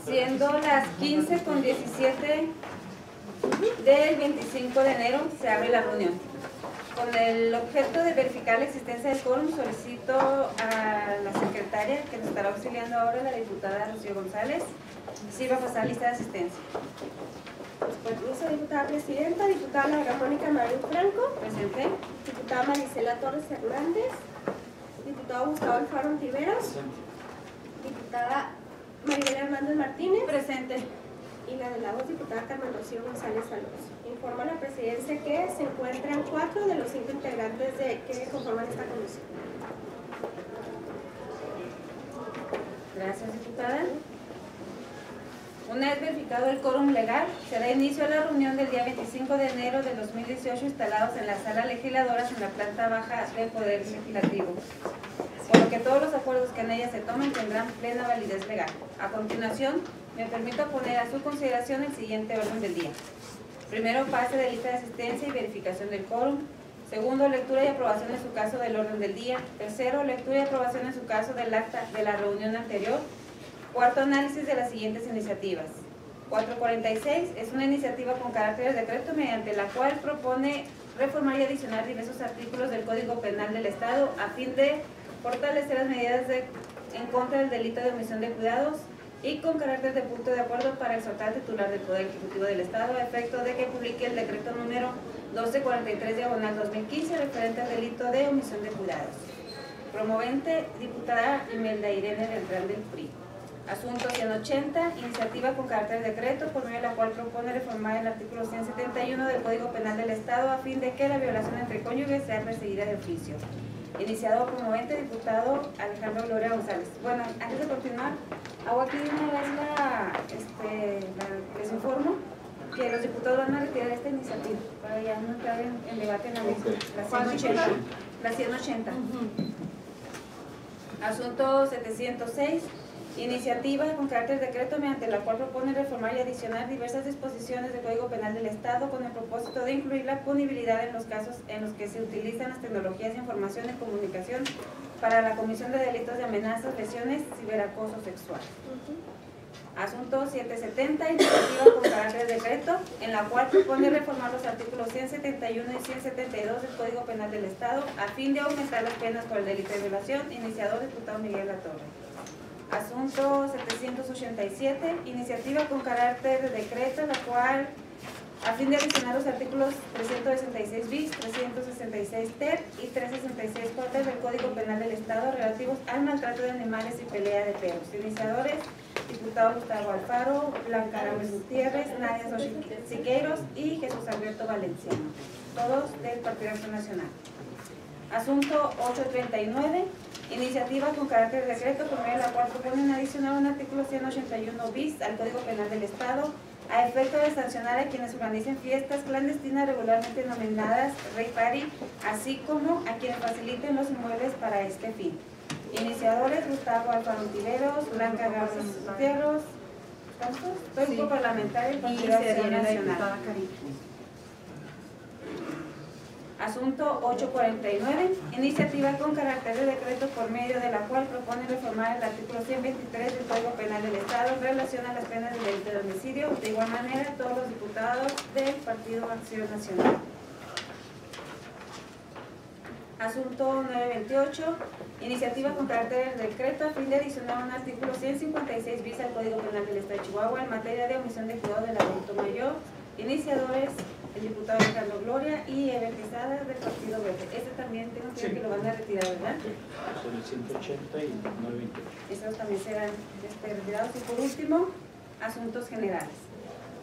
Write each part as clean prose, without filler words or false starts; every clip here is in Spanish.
Siendo las 15:17 del 25 de enero, se abre la reunión. Con el objeto de verificar la existencia del quórum, solicito a la secretaria, que nos estará auxiliando ahora, la diputada Rocío González, si va a pasar lista de asistencia. Pues permiso, diputada presidenta, diputada Laura Mónica Marín Franco, Presente. diputada Marisela Torres Hernández, diputado Gustavo Alfaro Ontiveros, diputada Maribel Hernández Martínez, Presente. y la de la voz, diputada Carmen Rocío González Alonso. Informa a la presidencia que se encuentran 4 de los 5 integrantes que conforman esta comisión. Gracias, diputada. Una vez verificado el quórum legal, se da inicio a la reunión del día 25 de enero del 2018 instalados en la sala legisladoras en la planta baja del Poder Legislativo, por lo que todos los acuerdos que en ella se tomen tendrán plena validez legal. A continuación, me permito poner a su consideración el siguiente orden del día. Primero, pase de lista de asistencia y verificación del quórum. Segundo, lectura y aprobación en su caso del orden del día. Tercero, lectura y aprobación en su caso del acta de la reunión anterior. Cuarto, análisis de las siguientes iniciativas. 446 es una iniciativa con carácter de decreto mediante la cual propone reformar y adicionar diversos artículos del Código Penal del Estado a fin de fortalecer las medidas en contra del delito de omisión de cuidados y con carácter de punto de acuerdo para exhortar al titular del Poder Ejecutivo del Estado a efecto de que publique el decreto número 1243/2015 referente al delito de omisión de cuidados. Promovente, diputada Imelda Irene Beltrán del PRI. Asunto 180, iniciativa con carácter de decreto por medio de la cual propone reformar el artículo 171 del Código Penal del Estado a fin de que la violación entre cónyuges sea perseguida de oficio. Iniciado promovente, diputado Alejandro Gloria González. Bueno, antes de continuar, hago aquí una vez les informo que los diputados van a retirar esta iniciativa para ya no entrar en debate en la misma. La 180. Asunto 706. Iniciativa con carácter de decreto mediante la cual propone reformar y adicionar diversas disposiciones del Código Penal del Estado con el propósito de incluir la punibilidad en los casos en los que se utilizan las tecnologías de información y comunicación para la comisión de delitos de amenazas, lesiones, ciberacoso sexual. Asunto 770, iniciativa con carácter de decreto en la cual propone reformar los artículos 171 y 172 del Código Penal del Estado a fin de aumentar las penas por el delito de violación. Iniciador, diputado Miguel Latorre. Asunto 787, iniciativa con carácter de decreto, la cual, a fin de adicionar los artículos 366 bis, 366 ter y 366 cuartas del Código Penal del Estado relativos al maltrato de animales y pelea de perros. Iniciadores, diputado Gustavo Alfaro, Blanca Ramos Gutiérrez, Nadia Siqueiros y Jesús Alberto Valenciano, todos del Partido Acción Nacional. Asunto 839, iniciativa con carácter de decreto por medio de la cual proponen adicionar un artículo 181 bis al Código Penal del Estado a efecto de sancionar a quienes organicen fiestas clandestinas regularmente denominadas Rey Party, así como a quienes faciliten los inmuebles para este fin. Iniciadores, Gustavo Alfaro Ontiveros, Blanca García Gutiérrez, Grupo Parlamentario del Partido Acción Nacional. Asunto 849, iniciativa con carácter de decreto por medio de la cual propone reformar el artículo 123 del Código Penal del Estado en relación a las penas de delito de homicidio. De igual manera, todos los diputados del Partido Acción Nacional. Asunto 928, iniciativa con carácter de decreto a fin de adicionar un artículo 156 bis al Código Penal del Estado de Chihuahua en materia de omisión de cuidado del adulto mayor. Iniciadores, el diputado Alejandro Gloria y Eber Quesada del Partido Verde. Este también tengo que ver que lo van a retirar, ¿verdad? Son el 180 y 928. Estos también serán retirados. Y por último, asuntos generales.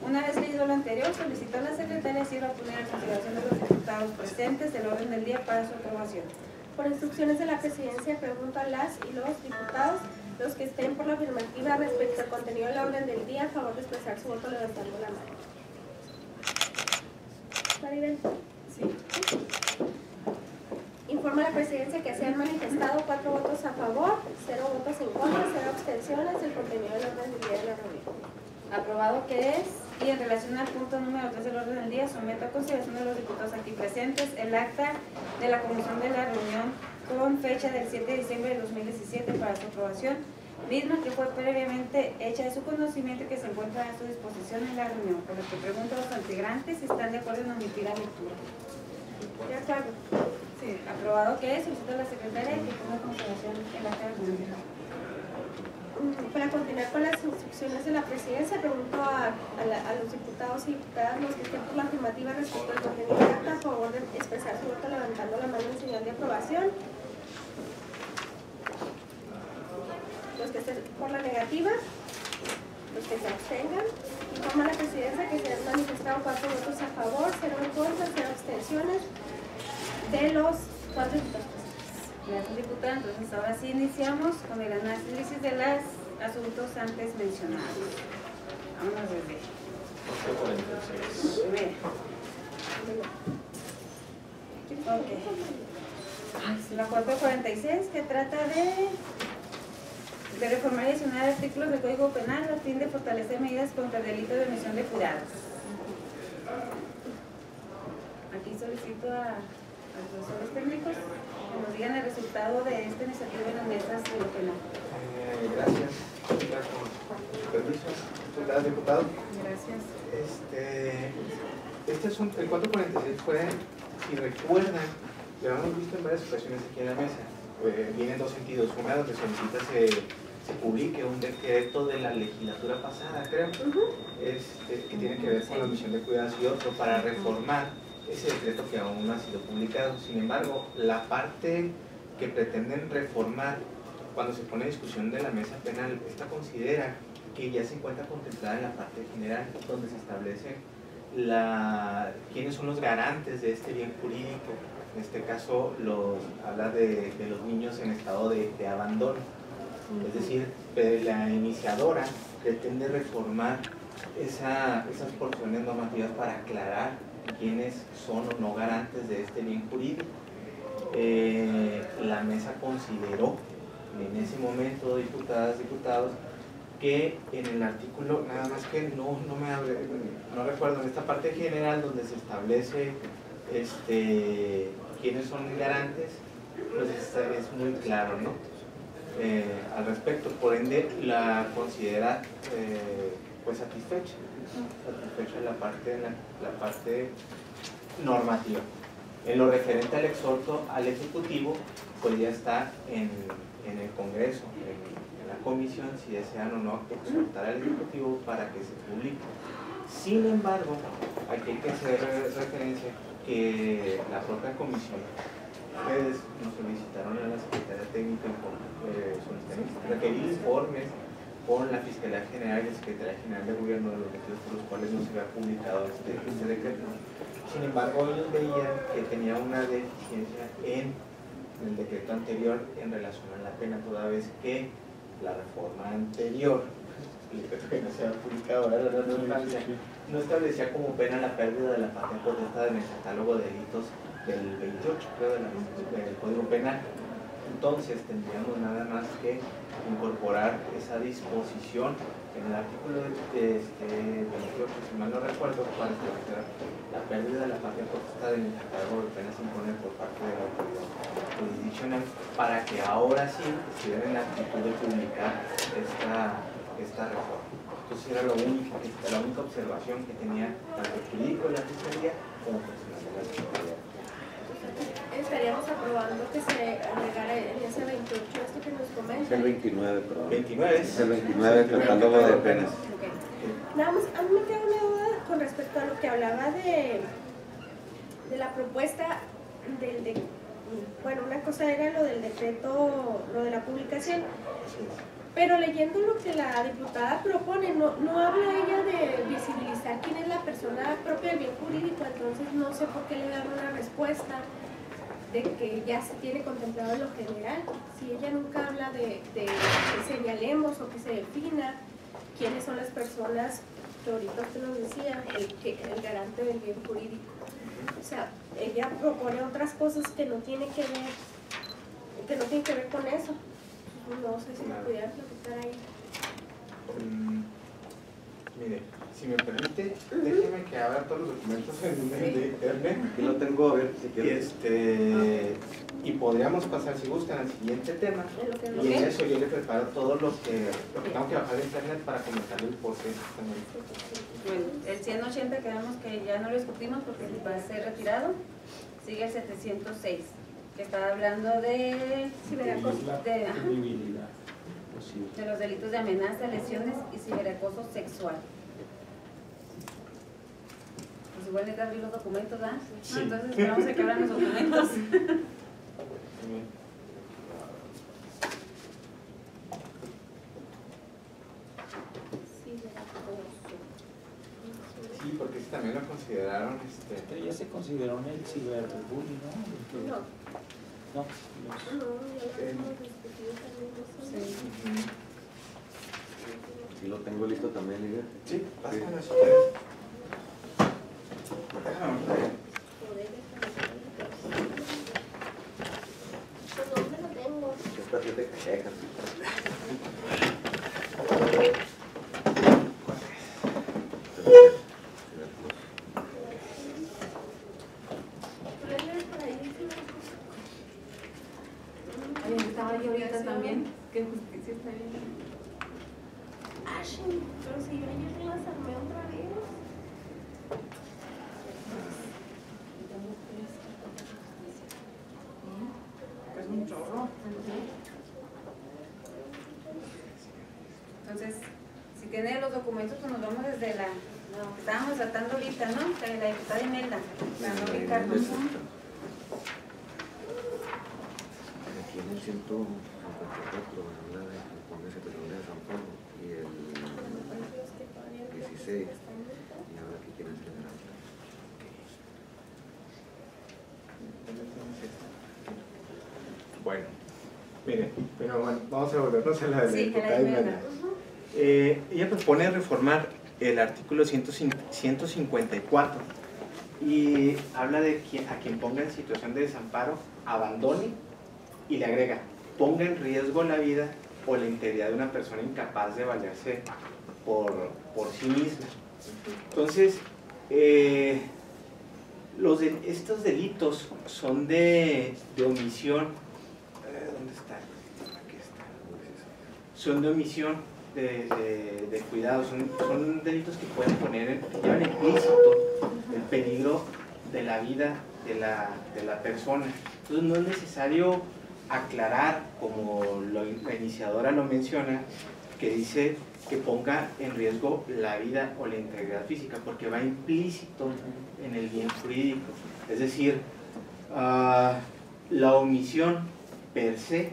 Una vez leído lo anterior, solicito a la secretaria si va a poner en consideración de los diputados presentes el orden del día para su aprobación. Por instrucciones de la presidencia, pregunto a las y los diputados, los que estén por la afirmativa respecto al contenido de la orden del día, a favor de expresar su voto levantando la mano. Maribel. Sí. Informa la presidencia que se han manifestado 4 votos a favor, 0 votos en contra, 0 abstenciones del contenido del orden del día de la reunión. Aprobado que es, y en relación al punto número 3 del orden del día, someto a consideración de los diputados aquí presentes el acta de la comisión de la reunión con fecha del 7 de diciembre de 2017 para su aprobación. misma que fue previamente hecha de su conocimiento y que se encuentra a su disposición en la reunión, por lo que pregunto a los integrantes si están de acuerdo en omitir la lectura. De acuerdo. Sí, aprobado que es, solicito a la secretaria que ponga consideración en la reunión. Para continuar con las instrucciones de la presidencia, pregunto a los diputados y diputadas, los que estén por la afirmativa respecto al contenido del acta, a favor de expresar su voto levantando la mano en señal de aprobación. Los que estén por la negativa, los que se abstengan. Informa a la presidencia que se han manifestado 4 votos a favor, 0 en contra, 0 abstenciones de los 4 diputados. Gracias, diputada. Entonces, ahora sí iniciamos con el análisis de los asuntos antes mencionados. Vámonos desde. 46. Primero. Ok. La 446, que trata de reformar y adicionar artículos del Código Penal a fin de fortalecer medidas contra el delito de omisión de cuidados. Aquí solicito a los profesores técnicos que nos digan el resultado de esta iniciativa en las mesas de lo penal. Gracias. Permiso. Gracias, diputado. Gracias. Este asunto, el 446 fue, si recuerdan, lo hemos visto en varias ocasiones aquí en la mesa. Viene en dos sentidos. Una, donde solicita se publique un decreto de la legislatura pasada, creo, que tiene que ver con la omisión de cuidados y otro, para reformar ese decreto que aún no ha sido publicado. Sin embargo, la parte que pretenden reformar, cuando se pone a discusión de la mesa penal, esta considera que ya se encuentra contemplada en la parte general, donde se establece quiénes son los garantes de este bien jurídico. En este caso, habla de los niños en estado de abandono. Es decir, la iniciadora pretende reformar esas porciones normativas para aclarar quiénes son o no garantes de este bien jurídico. La mesa consideró en ese momento, diputadas, diputados, que en el artículo, nada más que no recuerdo, en esta parte general donde se establece quiénes son garantes, pues es muy claro, ¿no? Al respecto, por ende la considera pues satisfecha la parte normativa. En lo referente al exhorto al Ejecutivo, pues ya está en el Congreso, en la comisión, si desean o no exhortar al Ejecutivo para que se publique. Sin embargo, aquí hay que hacer referencia que la propia comisión, ustedes nos solicitaron a la Secretaría Técnica requerir informes con la Fiscalía General y la Secretaría General de Gobierno de los motivos por los cuales no se había publicado este decreto. Sin embargo, ellos veían que tenía una deficiencia en el decreto anterior en relación a la pena, toda vez que la reforma anterior, que no se había publicado, no establecía como pena la pérdida de la patria potestad en el catálogo de delitos del 28, creo, del Código Penal. Entonces tendríamos nada más que incorporar esa disposición en el artículo 28, si mal no recuerdo, para establecer la pérdida de la patria potestad en el catálogo de penas imponer por parte de la autoridad jurisdiccional, para que ahora sí estuvieran en la actitud de publicar esta reforma. Entonces era la única observación que tenía tanto el jurídico de la Fiscalía como personal de la Secretaría. Estaríamos aprobando que se agregara en ese 28 esto que nos comenta. Es el 29, perdón. 29 es el 29, el catálogo de penas. Okay. Nada más, a mí me queda una duda con respecto a lo que hablaba de la propuesta bueno, una cosa era lo del decreto, lo de la publicación, pero leyendo lo que la diputada propone, no habla ella de visibilizar quién es la persona propia del bien jurídico, entonces no sé por qué le dan una respuesta de que ya se tiene contemplado en lo general. Si ella nunca habla de que señalemos o que se defina quiénes son las personas que ahorita usted nos decía, el garante del bien jurídico. O sea, ella propone otras cosas que no tienen que ver con eso. No sé si me pudieran platicar ahí. Mire, si me permite, déjeme que abra todos los documentos en internet. Aquí lo tengo, a ver si quieres. Y podríamos pasar, si gustan, al siguiente tema. Y en eso yo le preparo todo lo que tengo que bajar de internet para comentarle el por qué. Bueno, el 180 quedamos que ya no lo discutimos porque va a ser retirado. Sigue el 706, que está hablando de ciberacoso, de los delitos de amenaza, lesiones y ciberacoso sexual. Pues igual les abrir los documentos, ¿ah? Sí. No, entonces esperamos a que abran los documentos. Sí, porque también lo consideraron Pero ya se consideró en el ciberbullying, ¿no? No. No, Sí, lo tengo listo también, Liga. Sí, pásenlo si Sí. quieres. Déjame ver. ¿Dónde lo tengo? Esta sí te quejas. Ay, estaba yo ahorita también. Que justicia está bien. Pero si yo ayer las armé otra vez. Es un chorro. Entonces, si tiene los documentos, pues nos vamos desde la que estábamos tratando ahorita, ¿no? De la diputada Imelda, para no ubicarnos. Aquí en el 154 habla de que pone Secretaría de San Pablo y el 16 y ahora aquí quieren celebrar. Bueno, miren, pero bueno, vamos a volvernos a la de la Sí, diputada a la Imelda. Imelda. Ella propone reformar el artículo 154 y habla de a quien ponga en situación de desamparo, abandone y le agrega, ponga en riesgo la vida o la integridad de una persona incapaz de valerse por sí misma. Entonces, estos delitos son de omisión. ¿Dónde está? Aquí está. Son de omisión de cuidado, son delitos que pueden poner, que llevan implícito el peligro de la vida de la persona. Entonces no es necesario aclarar, como la iniciadora lo menciona, que dice que ponga en riesgo la vida o la integridad física, porque va implícito en el bien jurídico. Es decir, la omisión per se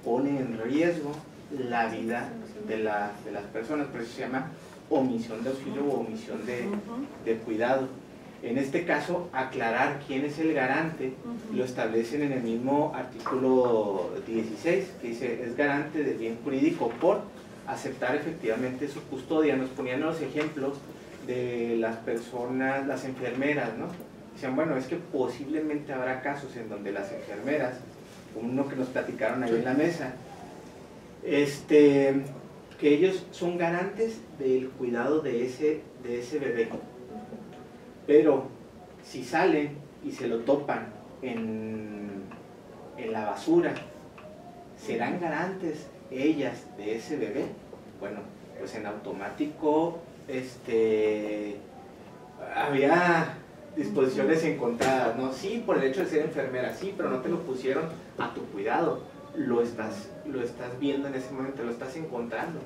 pone en riesgo la vida de las personas, por eso se llama omisión de auxilio o omisión de cuidado. En este caso, aclarar quién es el garante lo establecen en el mismo artículo 16, que dice, es garante del bien jurídico por aceptar efectivamente su custodia. Nos ponían los ejemplos de las personas, las enfermeras, ¿no? Decían, bueno, es que posiblemente habrá casos en donde las enfermeras, uno que nos platicaron ahí en la mesa, que ellos son garantes del cuidado de ese bebé. Pero si salen y se lo topan en la basura, ¿serán garantes ellas de ese bebé? Bueno, pues en automático había disposiciones encontradas, ¿no? Sí, por el hecho de ser enfermera, sí, pero no te lo pusieron a tu cuidado, lo estás viendo en ese momento, lo estás encontrando.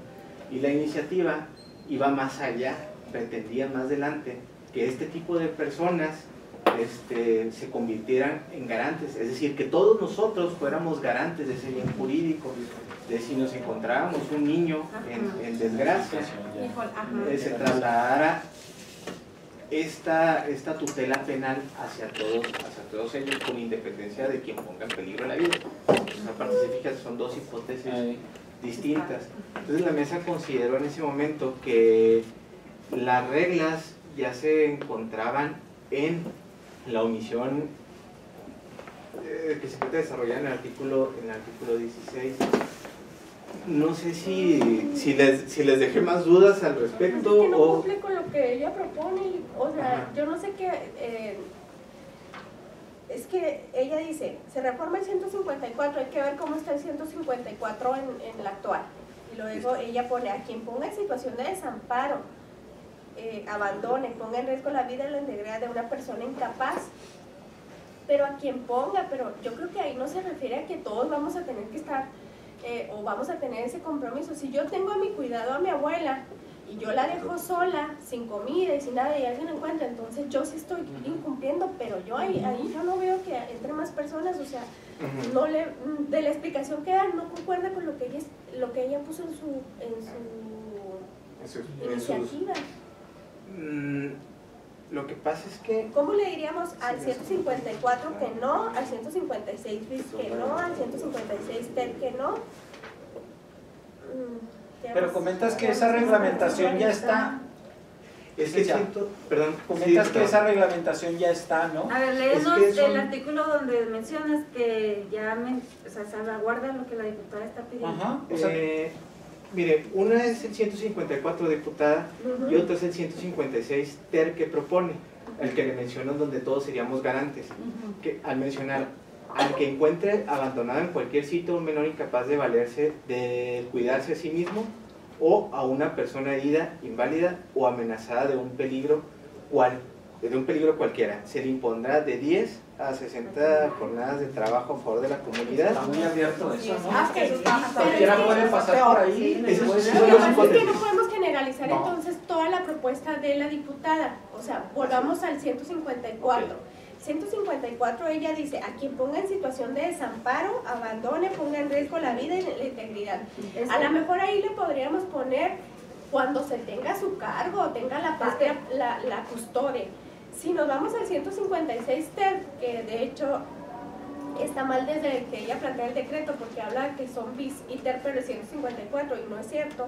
Y la iniciativa iba más allá, pretendía más adelante que este tipo de personas se convirtieran en garantes, es decir, que todos nosotros fuéramos garantes de ese bien jurídico, de si nos encontrábamos un niño en desgracia, se trasladara esta tutela penal hacia todos ellos, con independencia de quien ponga en peligro la vida. Aparte, se fijan, son dos hipótesis distintas. Entonces la mesa consideró en ese momento que las reglas ya se encontraban en la omisión que se puede desarrollar en el artículo 16. No sé si les dejé más dudas al respecto. Es que no cumple con lo que ella propone. O sea, yo no sé qué. es que ella dice, se reforma el 154, hay que ver cómo está el 154 en la actual. Y luego ella pone, a quien ponga en situación de desamparo, abandone, ponga en riesgo la vida y la integridad de una persona incapaz, pero a quien ponga, pero yo creo que ahí no se refiere a que todos vamos a tener que estar, o vamos a tener ese compromiso. Si yo tengo a mi cuidado a mi abuela, y yo la dejo sola, sin comida y sin nada, y alguien la encuentra, entonces yo sí estoy incumpliendo, pero yo ahí yo no veo que entre más personas, o sea, no le, de la explicación que da, no concuerda con lo que ella puso en su iniciativa. Lo que pasa es que ¿Cómo le diríamos al 154 que no, al 156 bis que no, al 156 ter que no? Pero comentas que esa reglamentación ya está. es que Ya. siento, perdón, Comentas sí, que esa reglamentación ya está, ¿no? A ver, léenos Es que son- el artículo donde mencionas que ya o sea, salvaguarda lo que la diputada está pidiendo. Ajá. O sea, mire, una es el 154, diputada, y otra es el 156 ter que propone, el que le menciono donde todos seríamos garantes, que al mencionar al que encuentre abandonado en cualquier sitio un menor incapaz de valerse, de cuidarse a sí mismo, o a una persona herida, inválida o amenazada de un peligro cualquiera, se le impondrá de 10 a 60 jornadas de trabajo a favor de la comunidad. está muy abierto eso, ¿no? Ah, ok. Cualquiera puede pasar por ahí. Eso puede es- ser- Lo que pasa es que hipótesis. no podemos generalizar No. entonces toda la propuesta de la diputada. O sea, volvamos al 154. 154 ella dice, a quien ponga en situación de desamparo, abandone, ponga en riesgo la vida y la integridad. A lo mejor ahí le podríamos poner cuando se tenga a su cargo, tenga la patria, la custodia. Si nos vamos al 156 ter, que de hecho está mal desde que ella plantea el decreto, porque habla que son bis y ter, pero es 154 y no es cierto.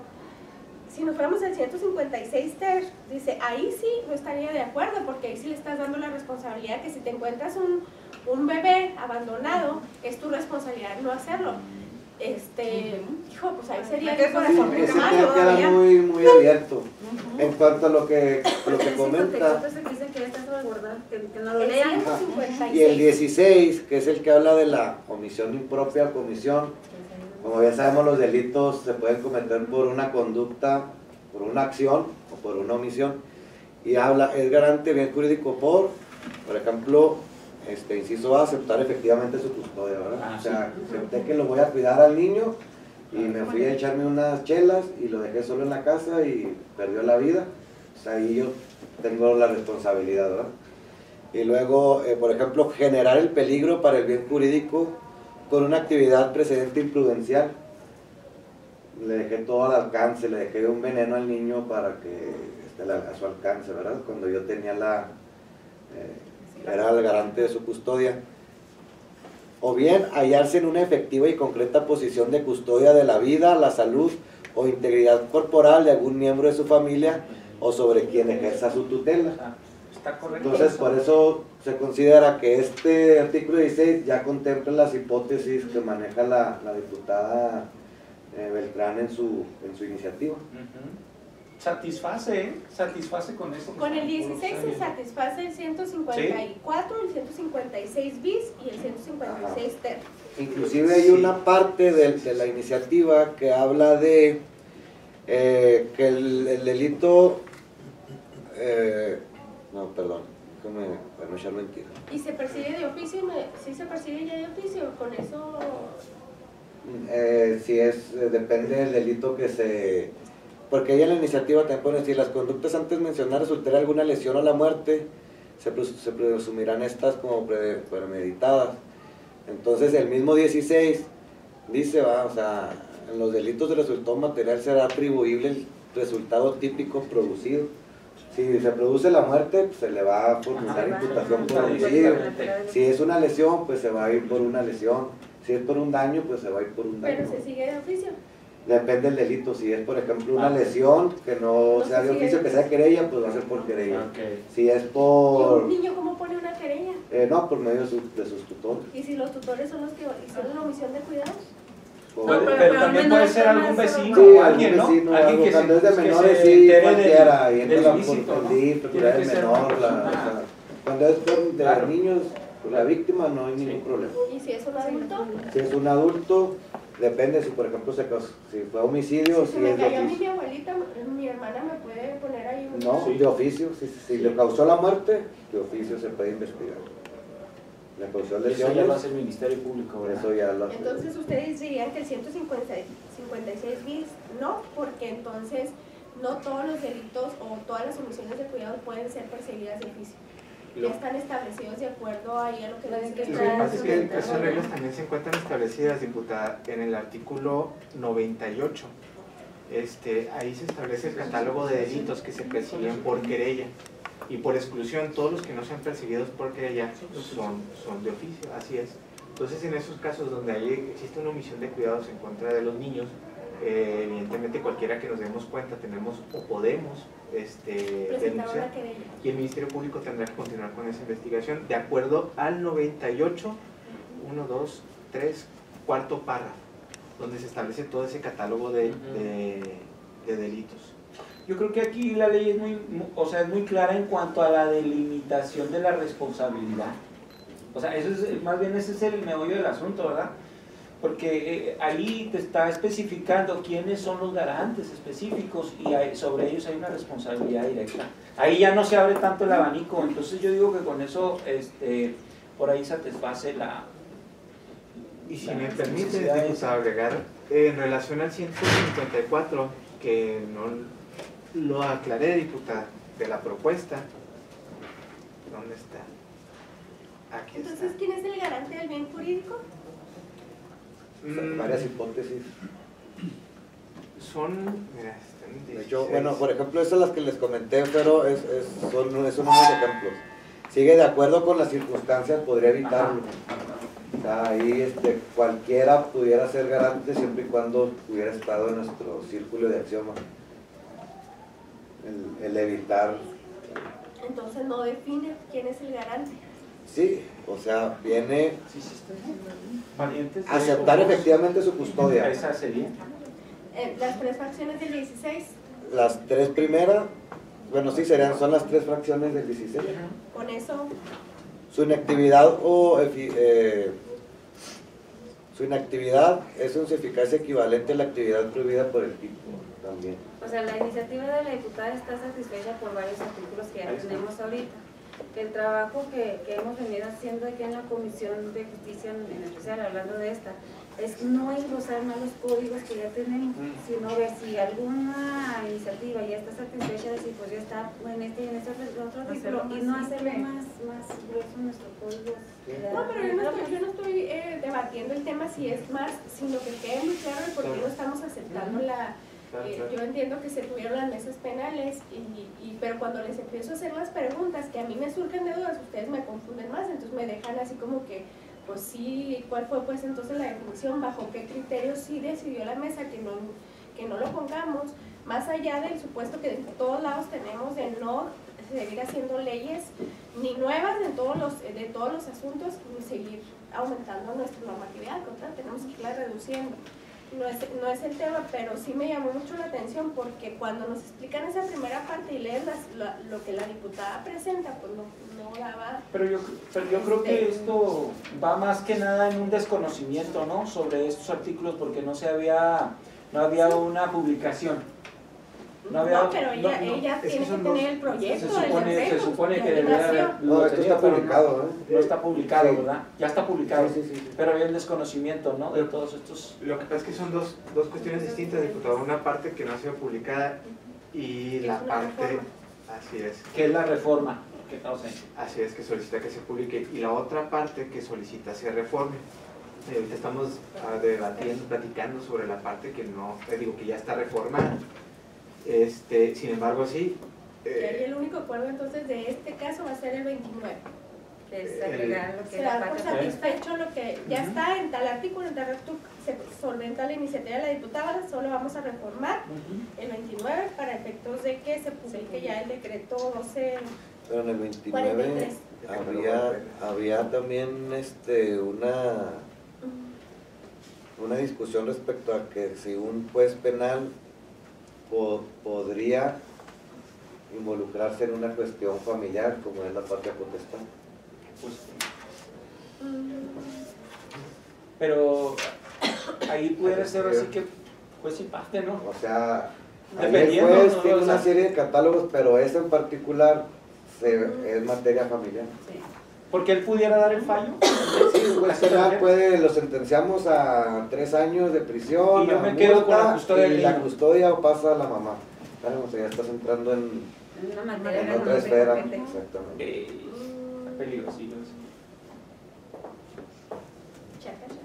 Si nos fuéramos al 156 ter, dice, ahí sí no estaría de acuerdo, porque ahí sí le estás dando la responsabilidad que si te encuentras un bebé abandonado, es tu responsabilidad no hacerlo. Hijo, pues ahí sería ¿Qué el corazón Sí, Ese mal tema queda todavía. muy abierto. En cuanto a lo que El comenta, 54 es el que dice que ya está salvaguardado, que no lo El lean. 156. y el 16, que es el que habla de la omisión impropia o comisión, como ya sabemos, los delitos se pueden cometer por una conducta, por una acción o por una omisión, y habla, es garante bien jurídico por ejemplo, inciso A, aceptar efectivamente su custodia, ¿verdad? Ah, O sea, acepté que lo voy a cuidar al niño y me fui a echarme unas chelas y lo dejé solo en la casa y perdió la vida. O sea, ahí yo tengo la responsabilidad, ¿verdad? Y luego, por ejemplo, generar el peligro para el bien jurídico con una actividad precedente imprudencial. Le dejé todo al alcance, le dejé un veneno al niño para que esté a su alcance, ¿verdad? Cuando yo tenía era el garante de su custodia. O bien hallarse en una efectiva y concreta posición de custodia de la vida, la salud o integridad corporal de algún miembro de su familia o sobre quien ejerza su tutela. Está correcto. Entonces, por eso se considera que este artículo 16 ya contempla las hipótesis que maneja la diputada Beltrán en su iniciativa. Satisface con eso. Con el 16 se satisface el 154, el 156 bis y el 156 ter. Inclusive hay una parte de la iniciativa que habla de que el delito, no, perdón, déjame para no echar mentiras. Y se persigue de oficio, sí se persigue ya de oficio, con eso. Si depende del delito que porque ella en la iniciativa también pone, si las conductas antes mencionadas resultara alguna lesión o la muerte, se presumirán estas como premeditadas. Entonces el mismo 16 dice, o sea, en los delitos de resultado material será atribuible el resultado típico producido. Si se produce la muerte, pues se le va a formular imputación por homicidio. Si es una lesión, pues se va a ir por una lesión. Si es por un daño, pues se va a ir por un daño. Pero se sigue de oficio. Depende del delito. Si es, por ejemplo, una lesión que no sea de oficio, que sea querella, pues va a ser por querella. Si es ¿Y por... un niño cómo pone una querella? no, por medio de sus tutores. ¿Y si los tutores son los que hicieron la omisión de cuidados? Pero también puede ser algún vecino Sí, o alguien, ¿no? vecino, Alguien que cuando es de que menores, se sí, entere cualquiera, y del entra la ilícito, ¿no? procurar Tiene del que ser menor, una persona. cuando es de Claro. niños, La víctima no hay ningún problema. ¿Y si es un adulto? Si es un adulto, depende si por ejemplo si fue homicidio o Si si se me es de cayó a mí oficio. mi abuelita, mi hermana me puede poner ahí un... No, de oficio, si le causó la muerte, de oficio se puede investigar. Le causó Eso ya lo lesiones, hace el Ministerio Público, ¿verdad? eso ya lo hace. Entonces ustedes dirían que el 156 bis no, porque entonces no todos los delitos o todas las omisiones de cuidado pueden ser perseguidas de oficio. Ya están establecidos de acuerdo ahí a lo que Lo dice que Lo la que pasa es que está esas reglas también se encuentran establecidas, diputada, en el artículo 98. Ahí se establece el catálogo de delitos que se persiguen por querella. Y por exclusión, todos los que no sean perseguidos por querella son de oficio, así es. Entonces, en esos casos donde existe una omisión de cuidados en contra de los niños, evidentemente cualquiera que nos demos cuenta tenemos o podemos presentar denunciar, una querella. y el Ministerio Público tendrá que continuar con esa investigación de acuerdo al 98, 1, 2, 3, cuarto párrafo, donde se establece todo ese catálogo de delitos. Yo creo que aquí la ley es es muy clara en cuanto a la delimitación de la responsabilidad. O sea, más bien ese es el meollo del asunto, ¿verdad? Porque ahí te está especificando quiénes son los garantes específicos y sobre ellos hay una responsabilidad directa. Ahí ya no se abre tanto el abanico, entonces yo digo que con eso por ahí satisface la... Y si me permite, diputado, agregar en relación al 154, que no lo aclaré, diputada, de la propuesta. ¿Dónde está? Aquí Entonces, está. ¿quién es el garante del bien jurídico? Varias hipótesis. Mira, están en De hecho, 16. bueno, por ejemplo, esas las que les comenté, pero son unos ejemplos. Sigue de acuerdo con las circunstancias, podría evitarlo. O sea, ahí cualquiera pudiera ser garante siempre y cuando hubiera estado en nuestro círculo de acción. El evitar. Entonces no define quién es el garante. Sí, o sea, viene Parientes de aceptar hijos. efectivamente su custodia. Esa sería. Las tres fracciones del 16, Las tres primeras, bueno, sí, son las tres fracciones del 16. con eso, Su inactividad su inactividad es en su eficacia equivalente a la actividad prohibida por el tipo también. O sea, la iniciativa de la diputada está satisfecha por varios artículos que ya tenemos ahorita. El trabajo que hemos venido haciendo aquí en la Comisión de Justicia, en especial hablando de esta, es no engrosar más los códigos que ya tenemos, sino ver si alguna iniciativa ya está satisfecha, decir pues ya está en este y en este otro artículo, y no hacerle más grueso nuestro código. no, pero yo no estoy debatiendo el tema si es más, sino que quede muy claro el por qué no estamos aceptando la... yo entiendo que se tuvieron las mesas penales, pero cuando les empiezo a hacer las preguntas que a mí me surgen de dudas, ustedes me confunden más, entonces me dejan así como que, pues sí, ¿cuál fue pues entonces la definición? ¿Bajo qué criterios sí decidió la mesa que no lo pongamos? Más allá del supuesto que de todos lados tenemos de no seguir haciendo leyes ni nuevas de todos los asuntos, ni seguir aumentando nuestra normatividad, al contrario, tenemos que irla reduciendo. No es el tema, pero sí me llamó mucho la atención porque cuando nos explican esa primera parte y leen lo que la diputada presenta, pues no daba... Pero yo creo que esto va más que nada en un desconocimiento, ¿no? Sobre estos artículos porque no había una publicación. pero ella tiene que tener el proyecto. Se supone que debería haber... No, esto está publicado, No está publicado, Sí. ¿verdad? Ya está publicado. Sí. Pero hay un desconocimiento, ¿no? De todos estos... Lo que pasa es que son dos cuestiones distintas, diputado. Una parte que no ha sido publicada y la una parte... reforma. Así es. ¿Qué es la reforma? Así es, que solicita que se publique, y la otra parte que solicita se reforme. Ahorita estamos debatiendo, platicando sobre la parte que no, que ya está reformada. Sin embargo, sí. Y ahí el único acuerdo entonces de este caso va a ser el 29. Que es agregar lo que Se es la da por parte satisfecho lo que ya está en tal artículo, en tal artículo, se solventa la iniciativa de la diputada, solo vamos a reformar el 29 para efectos de que se publique ya el decreto 12. Pero en el 29 había también una discusión respecto a que si un juez penal podría involucrarse en una cuestión familiar como es la patria potestad. Pues, pero ahí pudiera ser así que juez y parte, ¿no? O sea, ahí el Dependiendo, juez ¿no? tiene O sea, una serie de catálogos, pero ese en particular es materia familiar. Sí. porque él pudiera dar el fallo. Sí, pues penal puede, lo sentenciamos a 3 años de prisión, Y yo a me quedo con la multa, custodia del y la niño. custodia pasa a la mamá. Claro, o sea, ya estás entrando en Una materia que otra no te esfera. compete. Exactamente. Peligrosillo. Chaca, chaca.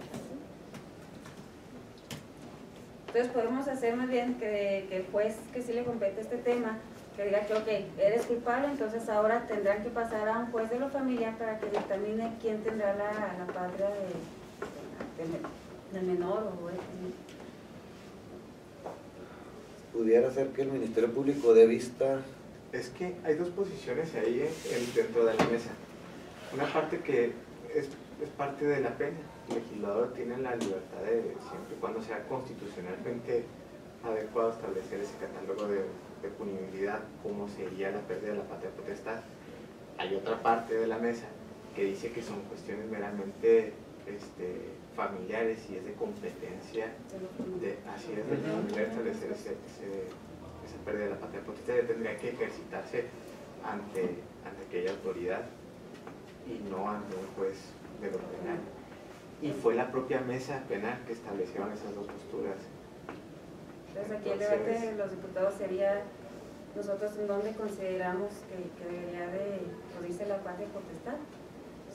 Entonces podemos hacer más bien que el juez que sí le compete este tema, que diga que ok, eres culpable, entonces ahora tendrán que pasar a un juez de lo familiar para que dictamine quién tendrá la patria del menor o Pudiera ser que el Ministerio Público dé vista. Es que hay dos posiciones ahí dentro de la mesa. Una parte que es parte de la pena. El legislador tiene la libertad de, siempre y cuando sea constitucionalmente adecuado, establecer ese catálogo de punibilidad, como sería la pérdida de la patria potestad. Hay otra parte de la mesa que dice que son cuestiones meramente familiares y es de competencia así es, del familiar establecer esa pérdida de la patria potestad. Tendría que ejercitarse ante aquella autoridad y no ante un juez de lo penal. Y fue la propia mesa penal que establecieron esas dos posturas. Entonces aquí el debate de los diputados sería nosotros en dónde consideramos que debería de irse la patria potestad.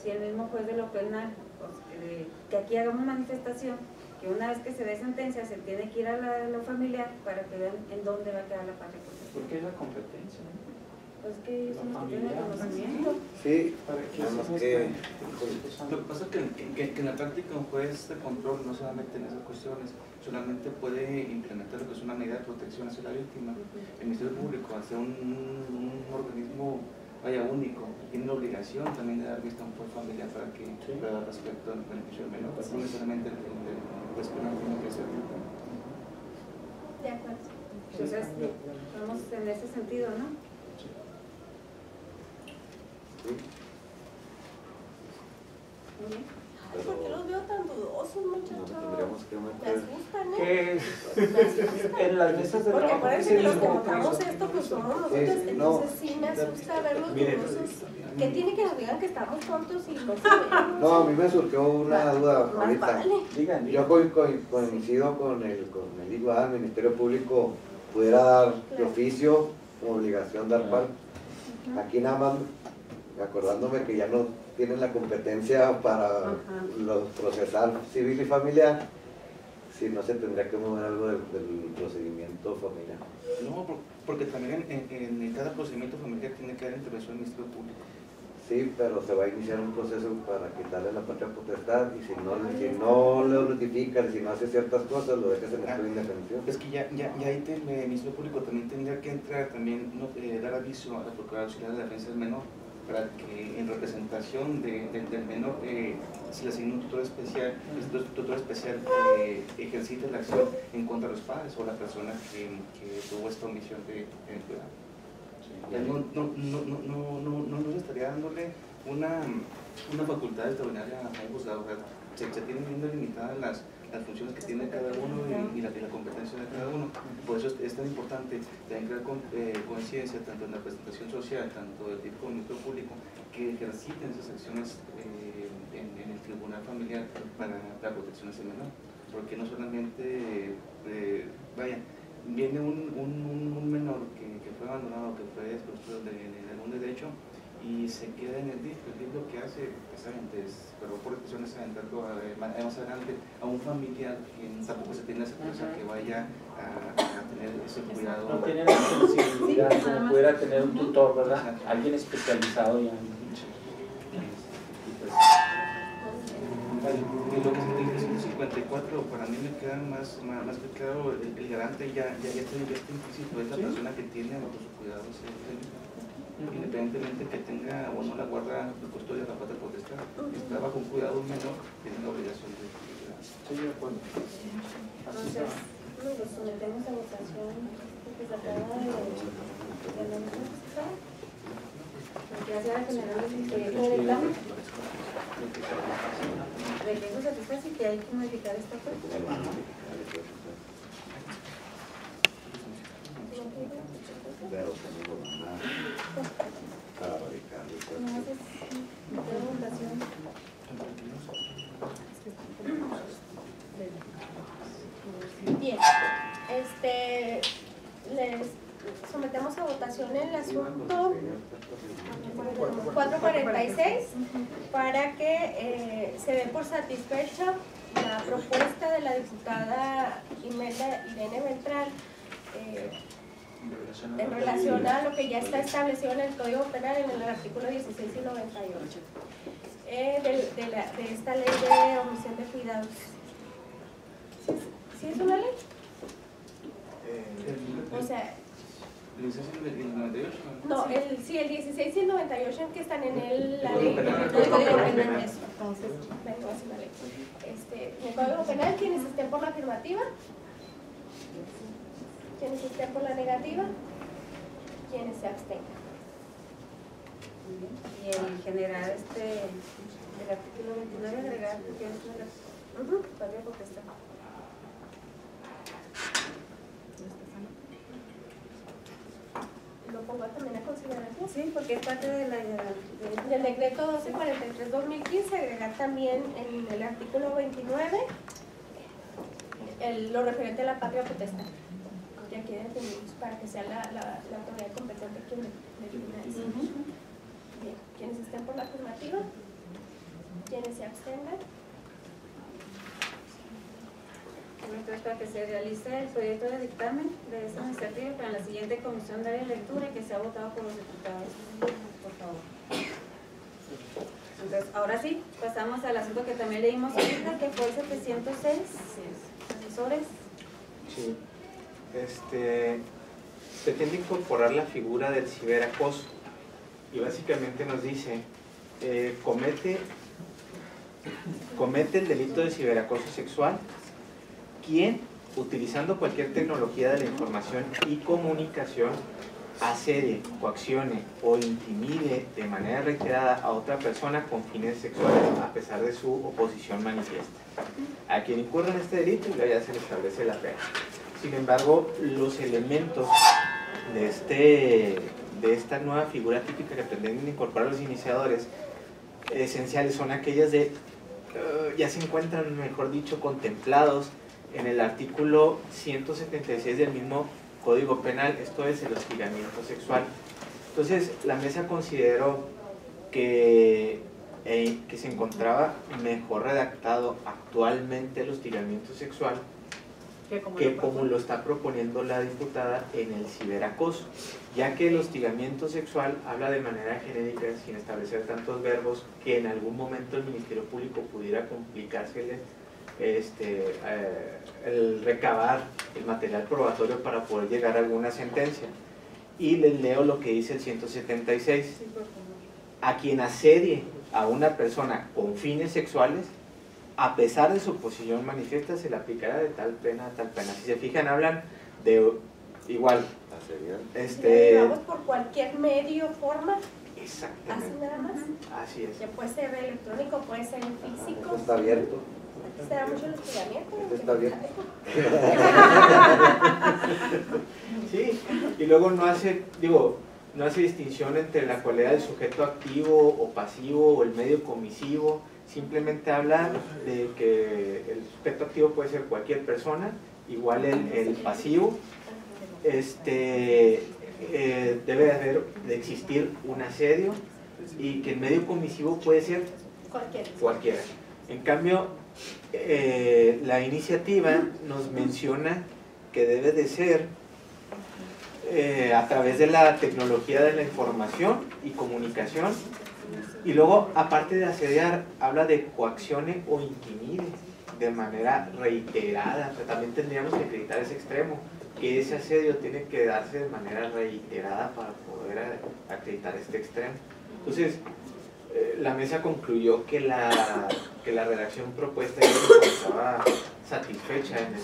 Si el mismo juez de lo penal, pues, que aquí hagamos manifestación, que una vez que se dé sentencia se tiene que ir a lo familiar para que vean en dónde va a quedar la patria potestad. Porque es la competencia, ¿no? Pues que ellos son los que tienen conocimiento. Sí, ¿Para qué nada más hacemos que Lo que pasa es que en la práctica un juez de control no se va a meter en esas cuestiones, solamente puede implementar lo que es una medida de protección hacia la víctima. El Ministerio Público, al ser un organismo único, tiene la obligación también de dar vista a un juez familiar para que pueda dar respecto al beneficio del menor, no necesariamente el juez penal tiene que ser. De acuerdo. Entonces, vamos en ese sentido, ¿no? Muy bien. Ay, ¿por qué los veo tan dudosos, nos muchachos? tendríamos que Me meter. asustan, ¿eh? Que Me asustan. en las mesas de Porque trabajo acuérdense que los que mismo votamos piso. esto, pues somos nosotros. Sí, Entonces sí me asusta verlos Miren. dudosos. ¿Qué tiene que nos digan que estamos tontos y no sabemos? No, a mí me surgió una duda Más ahorita. vale. Digan, Yo coincido con el igual, el Ministerio Público pudiera dar de oficio como obligación dar parte. Aquí nada más acordándome que ya no tienen la competencia para los procesar civil y familiar, si no se tendría que mover algo del procedimiento familiar. No, porque también en cada procedimiento familiar tiene que haber intervención del Ministerio Público. Sí, pero se va a iniciar un proceso para quitarle la patria potestad y si no lo notifican, si no hace ciertas cosas, lo dejas en estado de indefensión. Es que ya ahí el Ministerio Público también tendría que entrar, también dar aviso a la Procuraduría Auxiliar de la Defensa del Menor, para que en representación del menor se le asigne un tutor especial, el tutor especial ejercite la acción en contra de los padres o la persona que tuvo esta omisión de cuidado. No se estaría dándole una facultad extraordinaria a un juzgado. O sea, se tienen bien delimitadas las funciones que tiene cada uno y la competencia de cada uno. Por eso es tan importante también crear conciencia tanto en la presentación social, tanto del tipo de Ministerio Público, que ejerciten esas acciones en el tribunal familiar para la protección hacia el menor. Porque no solamente, viene un menor que fue abandonado, que fue desprotegido de algún derecho, y se queda en el DIF. El DIF lo que hace pero por expresiones aventarlo más adelante a un familiar que tampoco se tiene la certeza que vaya a tener ese cuidado. No tiene la sensibilidad como pudiera tener un tutor, ¿verdad? Alguien especializado ya. Y lo que es el 154, para mí me queda más que claro el garante ya está implícito, es la persona que tiene bajo su cuidado, independientemente que tenga o no la guarda de custodia de la patria potestad, está bajo un cuidado menor, tiene la obligación de cuidar. Sí, de acuerdo. Entonces, lo sometemos a votación porque se acaba de la porque ya se va a generar el proyecto de dictamen. De que eso satisface y que hay que modificar esta parte. No haces preguntación. Bien, les sometemos a votación el asunto 446 para que se dé por satisfecha la propuesta de la diputada Imelda Irene Ventral en relación a lo que ya está establecido en el Código Penal en el artículo 16 y 98 de esta ley de omisión de cuidados. ¿Sí es una ley? O sea, ¿El 98? no, sí, el 16 y el 98 que están en la ley, en el Código Código Penal. Penal. Entonces, vengo a hacer la ley. En el Código Penal, quienes estén por la afirmativa, quienes estén por la negativa, quienes se abstengan. Y el generar el artículo 29 agregar que es una patria potestad. Lo pongo también a consideración. Sí, porque es parte de Del decreto 1243-2015 agregar también en el artículo 29 lo referente a la patria potestad. Ya aquí definimos para que sea la autoridad competente quien defina eso. Bien, quienes estén por la afirmativa, quienes se abstengan. Entonces, para que se realice el proyecto de dictamen de esta iniciativa para la siguiente comisión de lectura y que sea votado por los diputados, por favor. Entonces, ahora sí, pasamos al asunto que también leímos ahorita, que fue el 706, asesores. Sí. Pretende incorporar la figura del ciberacoso y básicamente nos dice, comete el delito de ciberacoso sexual quien, utilizando cualquier tecnología de la información y comunicación, asedie, coaccione o intimide de manera reiterada a otra persona con fines sexuales a pesar de su oposición manifiesta. A quien incurra en este delito ya se le establece la pena. Sin embargo, los elementos de esta nueva figura típica que pretenden incorporar los iniciadores esenciales son aquellas ya se encuentran, mejor dicho, contemplados en el artículo 176 del mismo Código Penal, esto es el hostigamiento sexual. Entonces, la mesa consideró que se encontraba mejor redactado actualmente el hostigamiento sexual que como lo está proponiendo la diputada en el ciberacoso, ya que el hostigamiento sexual habla de manera genérica, sin establecer tantos verbos, que en algún momento el Ministerio Público pudiera complicársele el recabar el material probatorio para poder llegar a alguna sentencia. Y les leo lo que dice el 176. A quien asedie a una persona con fines sexuales, a pesar de su posición manifiesta, se le aplicará de tal pena a tal pena. Si se fijan, hablan de igual. Vamos por cualquier medio, forma. Exactamente. Así nada más. Así es. Que puede ser electrónico, puede ser físico. Esto está abierto. Será mucho el hostigamiento. Esto está abierto. Sí, y luego no hace distinción entre la cualidad del sujeto activo o pasivo o el medio comisivo. Simplemente habla de que el sujeto activo puede ser cualquier persona, igual el pasivo. Debe de existir un asedio y que el medio comisivo puede ser cualquiera. En cambio, la iniciativa nos menciona que debe de ser a través de la tecnología de la información y comunicación. Y luego, aparte de asediar, habla de coaccione o intimide de manera reiterada. O sea, también tendríamos que acreditar ese extremo, que ese asedio tiene que darse de manera reiterada para poder acreditar este extremo. Entonces, la mesa concluyó que la redacción propuesta ya estaba satisfecha en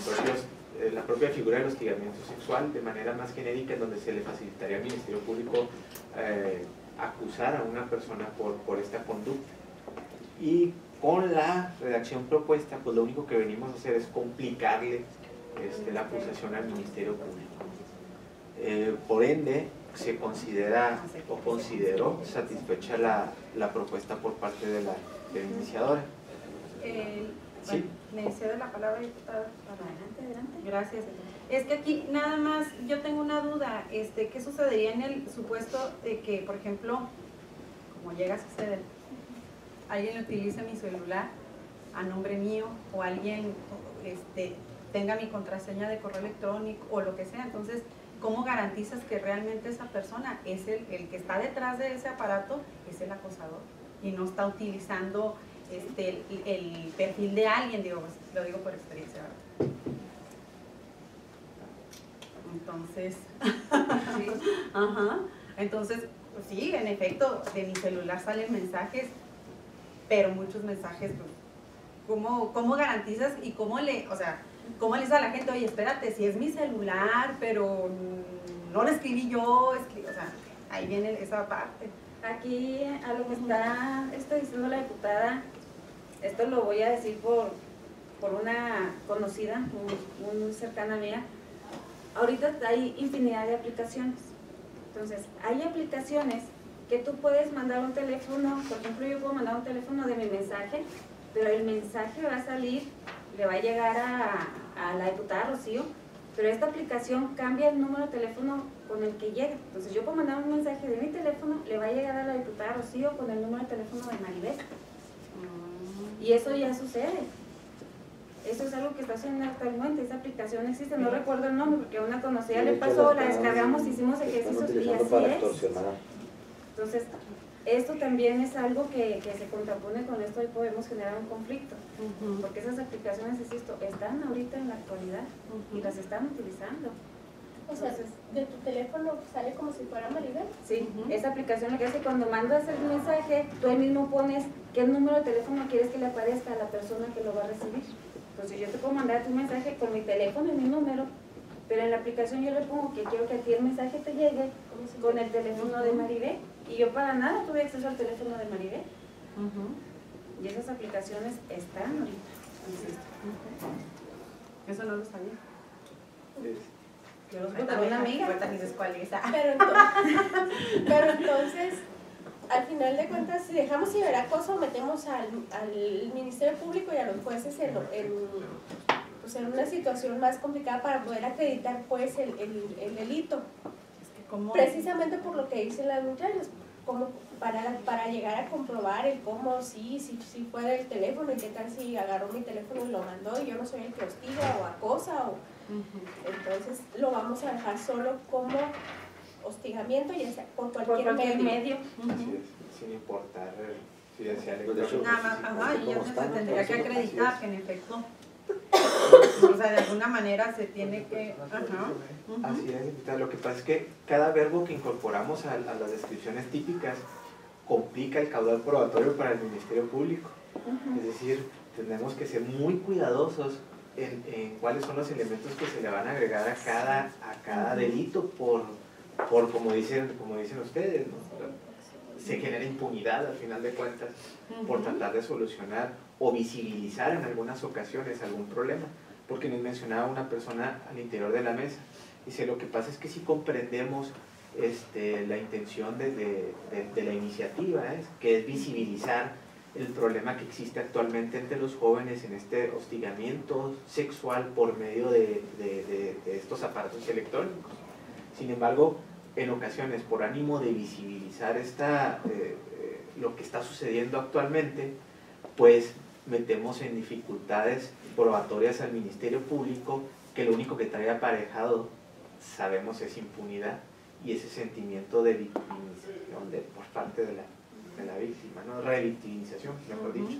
la propia figura del hostigamiento sexual, de manera más genérica, en donde se le facilitaría al Ministerio Público acusar a una persona por esta conducta. Y con la redacción propuesta, pues lo único que venimos a hacer es complicarle la acusación al Ministerio Público. Por ende, se considera o consideró satisfecha la propuesta por parte de la iniciadora. Sí. Le cedo la palabra, diputada. Adelante. Gracias. Es que aquí nada más yo tengo una duda, ¿qué sucedería en el supuesto de que, por ejemplo, como llega a suceder, alguien utilice mi celular a nombre mío o alguien tenga mi contraseña de correo electrónico o lo que sea? Entonces, ¿cómo garantizas que realmente esa persona es el que está detrás de ese aparato, es el acosador y no está utilizando el perfil de alguien? Digo, pues, lo digo por experiencia, ¿verdad? Entonces, ajá. Entonces, pues sí, en efecto, de mi celular salen mensajes, pero muchos mensajes, pues, ¿cómo garantizas y cómo le dices a la gente, oye, espérate, si es mi celular, pero no lo escribí yo, o sea, ahí viene esa parte. Aquí, a lo que está diciendo la diputada, esto lo voy a decir por una conocida, muy cercana mía. Ahorita hay infinidad de aplicaciones. Entonces, hay aplicaciones que tú puedes mandar un teléfono, por ejemplo, yo puedo mandar un teléfono de mi mensaje, pero el mensaje va a salir, le va a llegar a la diputada Rocío, pero esta aplicación cambia el número de teléfono con el que llega. Entonces, yo puedo mandar un mensaje de mi teléfono, le va a llegar a la diputada Rocío con el número de teléfono de Maribel. Y eso ya sucede. Eso es algo que está haciendo actualmente. Esa aplicación existe, no recuerdo el nombre porque a una conocida le pasó, la descargamos, hicimos ejercicios y así es. Entonces, esto también es algo que se contrapone con esto y podemos generar un conflicto. Porque esas aplicaciones, insisto, están ahorita en la actualidad y las están utilizando. O sea, de tu teléfono sale como si fuera Maribel. Sí, esa aplicación lo que hace cuando mandas el mensaje, tú ahí mismo pones qué número de teléfono quieres que le aparezca a la persona que lo va a recibir. Entonces yo te puedo mandar tu mensaje con mi teléfono y mi número, pero en la aplicación yo le pongo que quiero que a ti el mensaje te llegue con el teléfono de Maribel, y yo para nada tuve acceso al teléfono de Maribel. Y esas aplicaciones están ahorita, insisto. Eso no lo sabía. Yo los conté una amiga. Pero entonces, al final de cuentas, si dejamos ciberacoso, metemos al Ministerio Público y a los jueces en una situación más complicada para poder acreditar pues el delito. Precisamente por lo que dicen las muchachas, como para llegar a comprobar el cómo sí fue del teléfono y qué tal si agarró mi teléfono y lo mandó y yo no soy el que hostiga o acosa entonces lo vamos a dejar solo como hostigamiento, ya sea por cualquier medio. Así es, sin importar si desea Nada, y ya se tendría que acreditar que en efecto, o sea, de alguna manera se tiene que... Así es, lo que pasa es que cada verbo que incorporamos a las descripciones típicas complica el caudal probatorio para el Ministerio Público. Es decir, tenemos que ser muy cuidadosos en cuáles son los elementos que se le van a agregar a cada delito por como dicen ustedes, ¿no? Se genera impunidad al final de cuentas por tratar de solucionar o visibilizar en algunas ocasiones algún problema, porque nos mencionaba una persona al interior de la mesa. Dice, lo que pasa es que si comprendemos la intención de la iniciativa, que es visibilizar el problema que existe actualmente entre los jóvenes en este hostigamiento sexual por medio de estos aparatos electrónicos. Sin embargo, en ocasiones, por ánimo de visibilizar lo que está sucediendo actualmente, pues metemos en dificultades probatorias al Ministerio Público, que lo único que trae aparejado, sabemos, es impunidad y ese sentimiento de victimización por parte de la víctima, ¿no? Revictimización, mejor dicho.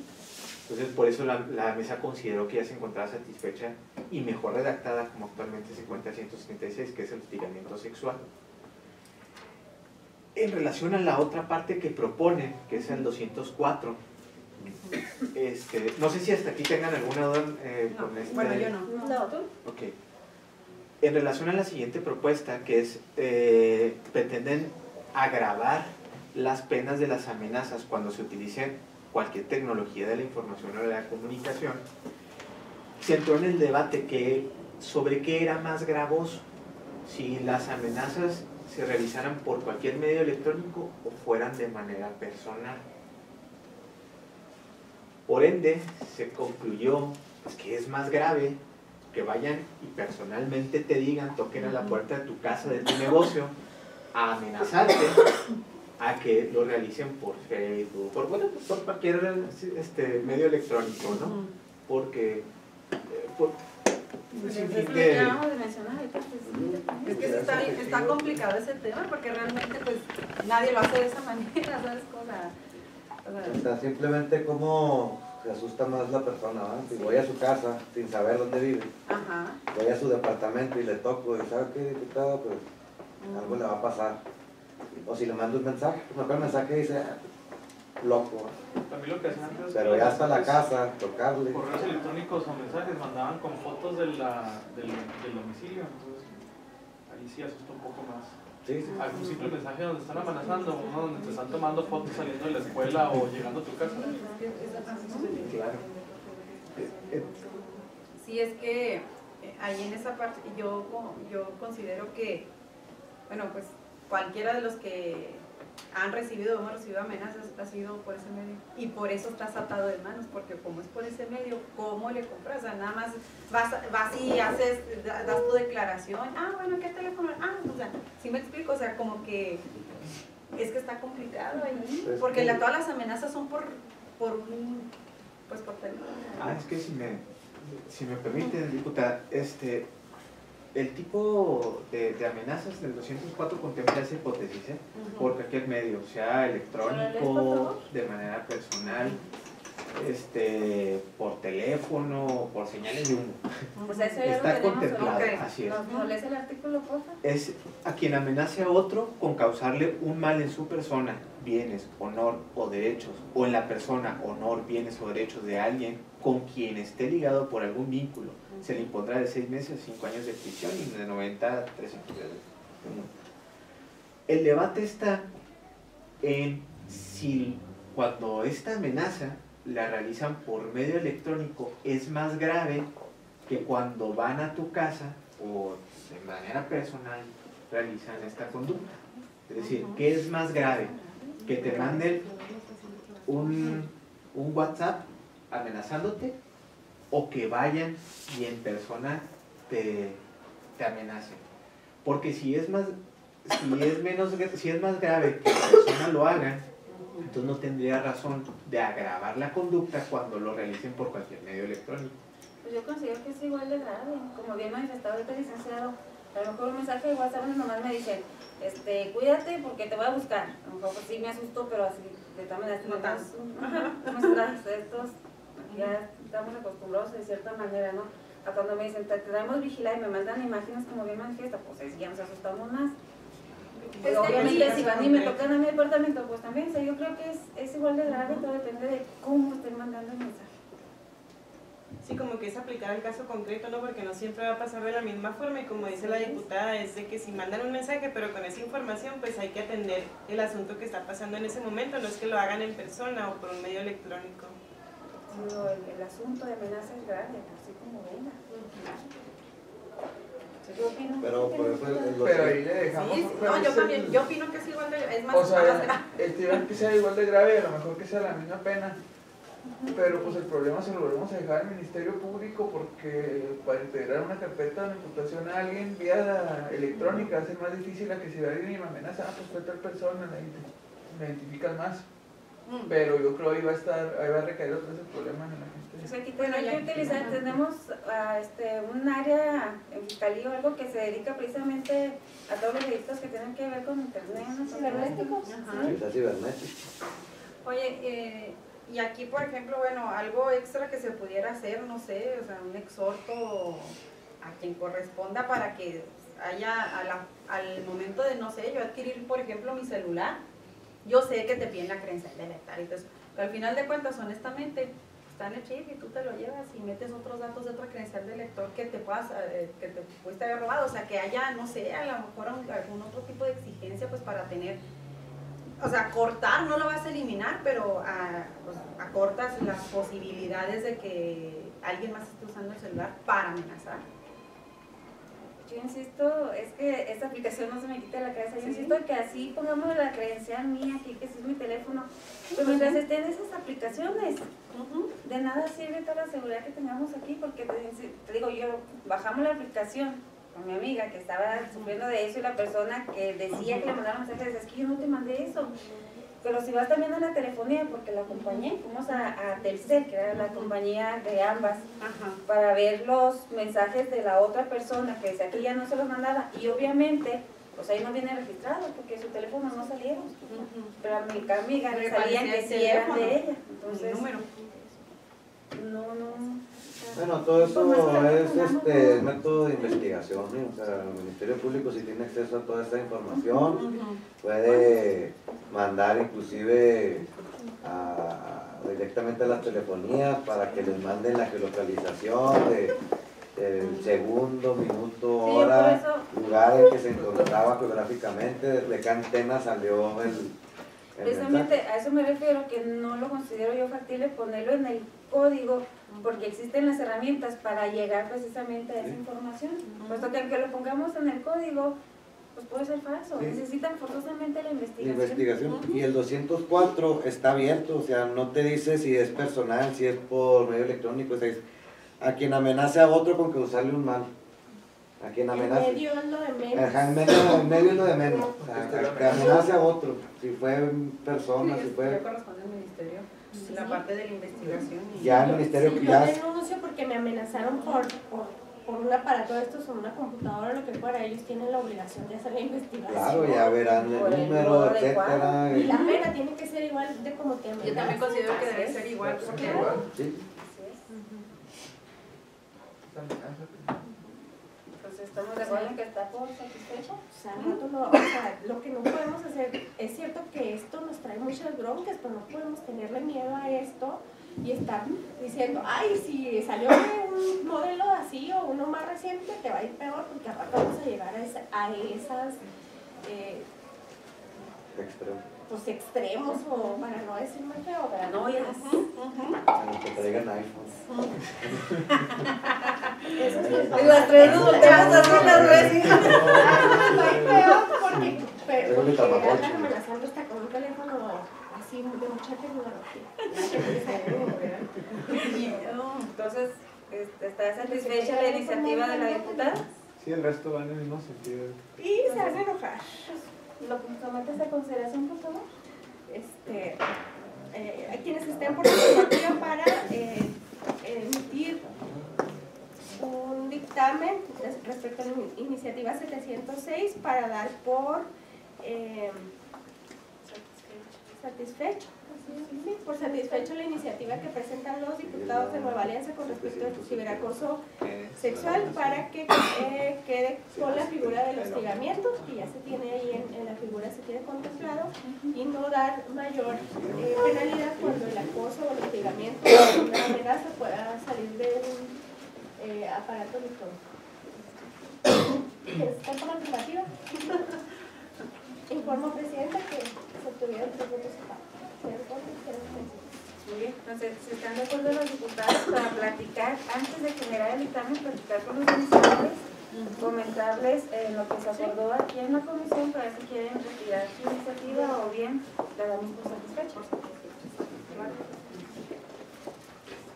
Entonces, por eso la mesa consideró que ya se encontraba satisfecha y mejor redactada como actualmente se encuentra el 176, que es el hostigamiento sexual. En relación a la otra parte que propone, que es el 204, no sé si hasta aquí tengan alguna duda con este. Bueno, yo no. No, ¿tú? Ok. En relación a la siguiente propuesta, que es, pretenden agravar las penas de las amenazas cuando se utilicen cualquier tecnología de la información o de la comunicación, se entró en el debate sobre qué era más gravoso, si las amenazas se realizaran por cualquier medio electrónico o fueran de manera personal. Por ende, se concluyó pues, que es más grave que vayan y personalmente te digan, toquen a la puerta de tu casa, de tu negocio, a amenazarte, a que lo realicen por Facebook, por cualquier medio electrónico, ¿no? Porque Es que sí está complicado ese tema porque realmente pues nadie lo hace de esa manera, ¿sabes? O sea, simplemente como se asusta más la persona, ¿verdad? Si voy a su casa sin saber dónde vive, ajá, voy a su departamento y le toco y ¿sabe qué, diputado? Pues algo le va a pasar. O si le mando un mensaje, me acuerdo el mensaje y dice, loco. También lo que hacían antes. Pero ya hasta la casa, tocarle. Correos electrónicos o mensajes mandaban con fotos del domicilio, entonces ahí sí asusta un poco más. Sí, sí. Algún simple mensaje donde están amenazando, uno donde te están tomando fotos saliendo de la escuela o llegando a tu casa. claro. Sí, es que ahí en esa parte yo considero que, bueno, pues cualquiera de los que han recibido o hemos recibido amenazas ha sido por ese medio y por eso estás atado de manos, porque como es por ese medio, ¿cómo le compras? O sea, nada más vas y das tu declaración, bueno, ¿qué teléfono? O sea, ¿sí me explico? O sea, como que es que está complicado ahí, porque todas las amenazas son por teléfono. Es que si me permite, diputada, el tipo de amenazas del 204 contempla esa hipótesis, por cualquier medio, sea electrónico, de manera personal, por teléfono, por señales de humo. O sea, eso ya está lo tenemos, contemplado, okay. así es. ¿No lees el artículo, por favor? Es a quien amenace a otro con causarle un mal en su persona, bienes, honor o derechos, o en la persona, honor, bienes o derechos de alguien con quien esté ligado por algún vínculo. Se le impondrá de 6 meses a 5 años de prisión y de 90 a 300 días de multa. El debate está en si cuando esta amenaza la realizan por medio electrónico es más grave que cuando van a tu casa o de manera personal realizan esta conducta. Es decir, ¿qué es más grave? Que te manden un WhatsApp amenazándote o que vayan y en persona te amenacen. Porque si es más grave que la persona lo haga, entonces no tendría razón de agravar la conducta cuando lo realicen por cualquier medio electrónico. Pues yo considero que es igual de grave, como bien manifestado ahorita el licenciado. A lo mejor un mensaje de WhatsApp nomás me dicen, cuídate porque te voy a buscar. A lo mejor pues sí me asustó, pero así de tal manera ¿cómo estás? Estos ya estamos acostumbrados de cierta manera, ¿no? A cuando me dicen, te damos vigilar y me mandan imágenes como bien manifiesta, pues ahí ya nos asustamos más. Pues obviamente si van y me tocan a mi departamento, pues también, o sea, yo creo que es igual de grave, todo depende de cómo estén mandando el mensaje. Sí, como que es aplicar el caso concreto, ¿no? Porque no siempre va a pasar de la misma forma y como dice la diputada, es de que si mandan un mensaje, pero con esa información, pues hay que atender el asunto que está pasando en ese momento, no es que lo hagan en persona o por un medio electrónico. El asunto de amenaza es grave, así como venga. Yo opino, pero por eso pero ahí le dejamos. Sí, no, yo también, yo opino que es igual de, es más, o sea, más grave. estiman que sea igual de grave, a lo mejor que sea la misma pena. Pero pues el problema se lo volvemos a dejar al Ministerio Público porque para integrar una carpeta de imputación a alguien vía electrónica hace más difícil a que si alguien me amenaza, pues fue tal persona, me identifican más. Pero yo creo ahí va a recaer otra vez el problema en la gente. Bueno, hay que utilizar, tenemos un área en fiscalía o algo que se dedica precisamente a todos los delitos que tienen que ver con internet, ¿no? Cibernéticos. Sí, cibernético. Oye, y aquí, por ejemplo, bueno, algo extra que se pudiera hacer, no sé, o sea, un exhorto a quien corresponda para que haya, al momento de, no sé, yo adquirir, por ejemplo, mi celular, yo sé que te piden la credencial de lector y todo eso, pero al final de cuentas, honestamente, está en el chip y tú te lo llevas y metes otros datos de otra credencial de lector que te pudiste haber robado, o sea, que haya, no sé, a lo mejor algún otro tipo de exigencia, pues para tener o sea, cortar, no lo vas a eliminar, pero pues, acortas las posibilidades de que alguien más esté usando el celular para amenazar. Yo insisto, es que esta aplicación no se me quita de la cabeza. Yo insisto que así pongamos la credencial mía aquí, que ese es mi teléfono. Pero mientras estén esas aplicaciones, de nada sirve toda la seguridad que tengamos aquí, porque te digo, yo bajamos la aplicación con mi amiga que estaba sufriendo de eso y la persona que decía que le mandaron mensajes decía, es que yo no te mandé eso. Pero si vas también a la telefonía, porque la acompañé, fuimos a Telcel, que era la compañía de ambas, para ver los mensajes de la otra persona que decía que ya no se los mandaba. Y obviamente, pues ahí no viene registrado, porque su teléfono no salieron. Pero a mi amiga le salían que sí eran de ella. Entonces, no. Bueno, todo eso es método de investigación, ¿sí? O sea, el Ministerio Público, si tiene acceso a toda esta información, puede mandar inclusive directamente a las telefonías para que les manden la geolocalización del segundo, minuto, hora, lugar en que se encontraba geográficamente, desde qué antena salió el precisamente mensaje. a eso me refiero, que no lo considero yo factible ponerlo en el código, porque existen las herramientas para llegar precisamente a esa información. Puesto que aunque lo pongamos en el código, pues puede ser falso. Sí. Necesitan forzosamente la La investigación. investigación. Y el 204 está abierto, o sea, no te dice si es personal, si es por medio electrónico, o sea, es a quien amenace a otro con causarle un mal. A quien amenace. En medio es lo de menos. Ajá, en medio es lo de menos. O sea, que amenace a otro. Si fue persona, si fue. Ya corresponde al ministerio, la parte de la investigación. Ya el ministerio. Sí, yo denuncio porque me amenazaron por un aparato de estos o una computadora, lo que fuera. Ellos tienen la obligación de hacer la investigación. Claro, ya verán el número, etcétera. Y la pena tiene que ser igual de como te amenazan. Yo también considero que debe ser igual. Porque Sí. Estamos de acuerdo en que está por satisfecha. O sea, lo que no podemos hacer, es cierto que esto nos trae muchas broncas, pero no podemos tenerle miedo a esto y estar diciendo, ay, si salió un modelo así o uno más reciente, te va a ir peor, porque al rato vamos a llegar a esas extremos, o para no decir más feo, paranoias. Que traigan iPhone. Y las tres nos volteamos así las tres. No hay peor porque Tamagotchi. andan amenazando hasta con un teléfono así de mucha tecnología. Entonces, ¿está satisfecha la iniciativa de la diputada? Sí, el resto va en el mismo sentido. Y se hace enojar. ¿Lo sometes a consideración, por favor? A quienes estén por iniciativa para emitir un dictamen respecto a la iniciativa 706 para dar por satisfecho la iniciativa que presentan los diputados de Nueva Alianza con respecto al ciberacoso sexual, para que quede con la figura del hostigamiento, que ya se tiene ahí en la figura, se tiene contemplado, y no dar mayor penalidad cuando el acoso o el hostigamiento o una amenaza pueda salir de un aparato electrónico. ¿Está por la afirmativa? Informo, Presidenta, que se obtuvieron 3 votos a favor. Muy bien, entonces, si están de acuerdo los diputados para platicar, antes de generar el dictamen, platicar con los iniciadores, comentarles lo que se acordó aquí en la comisión, para ver si quieren retirar su iniciativa o bien la damos por satisfechos.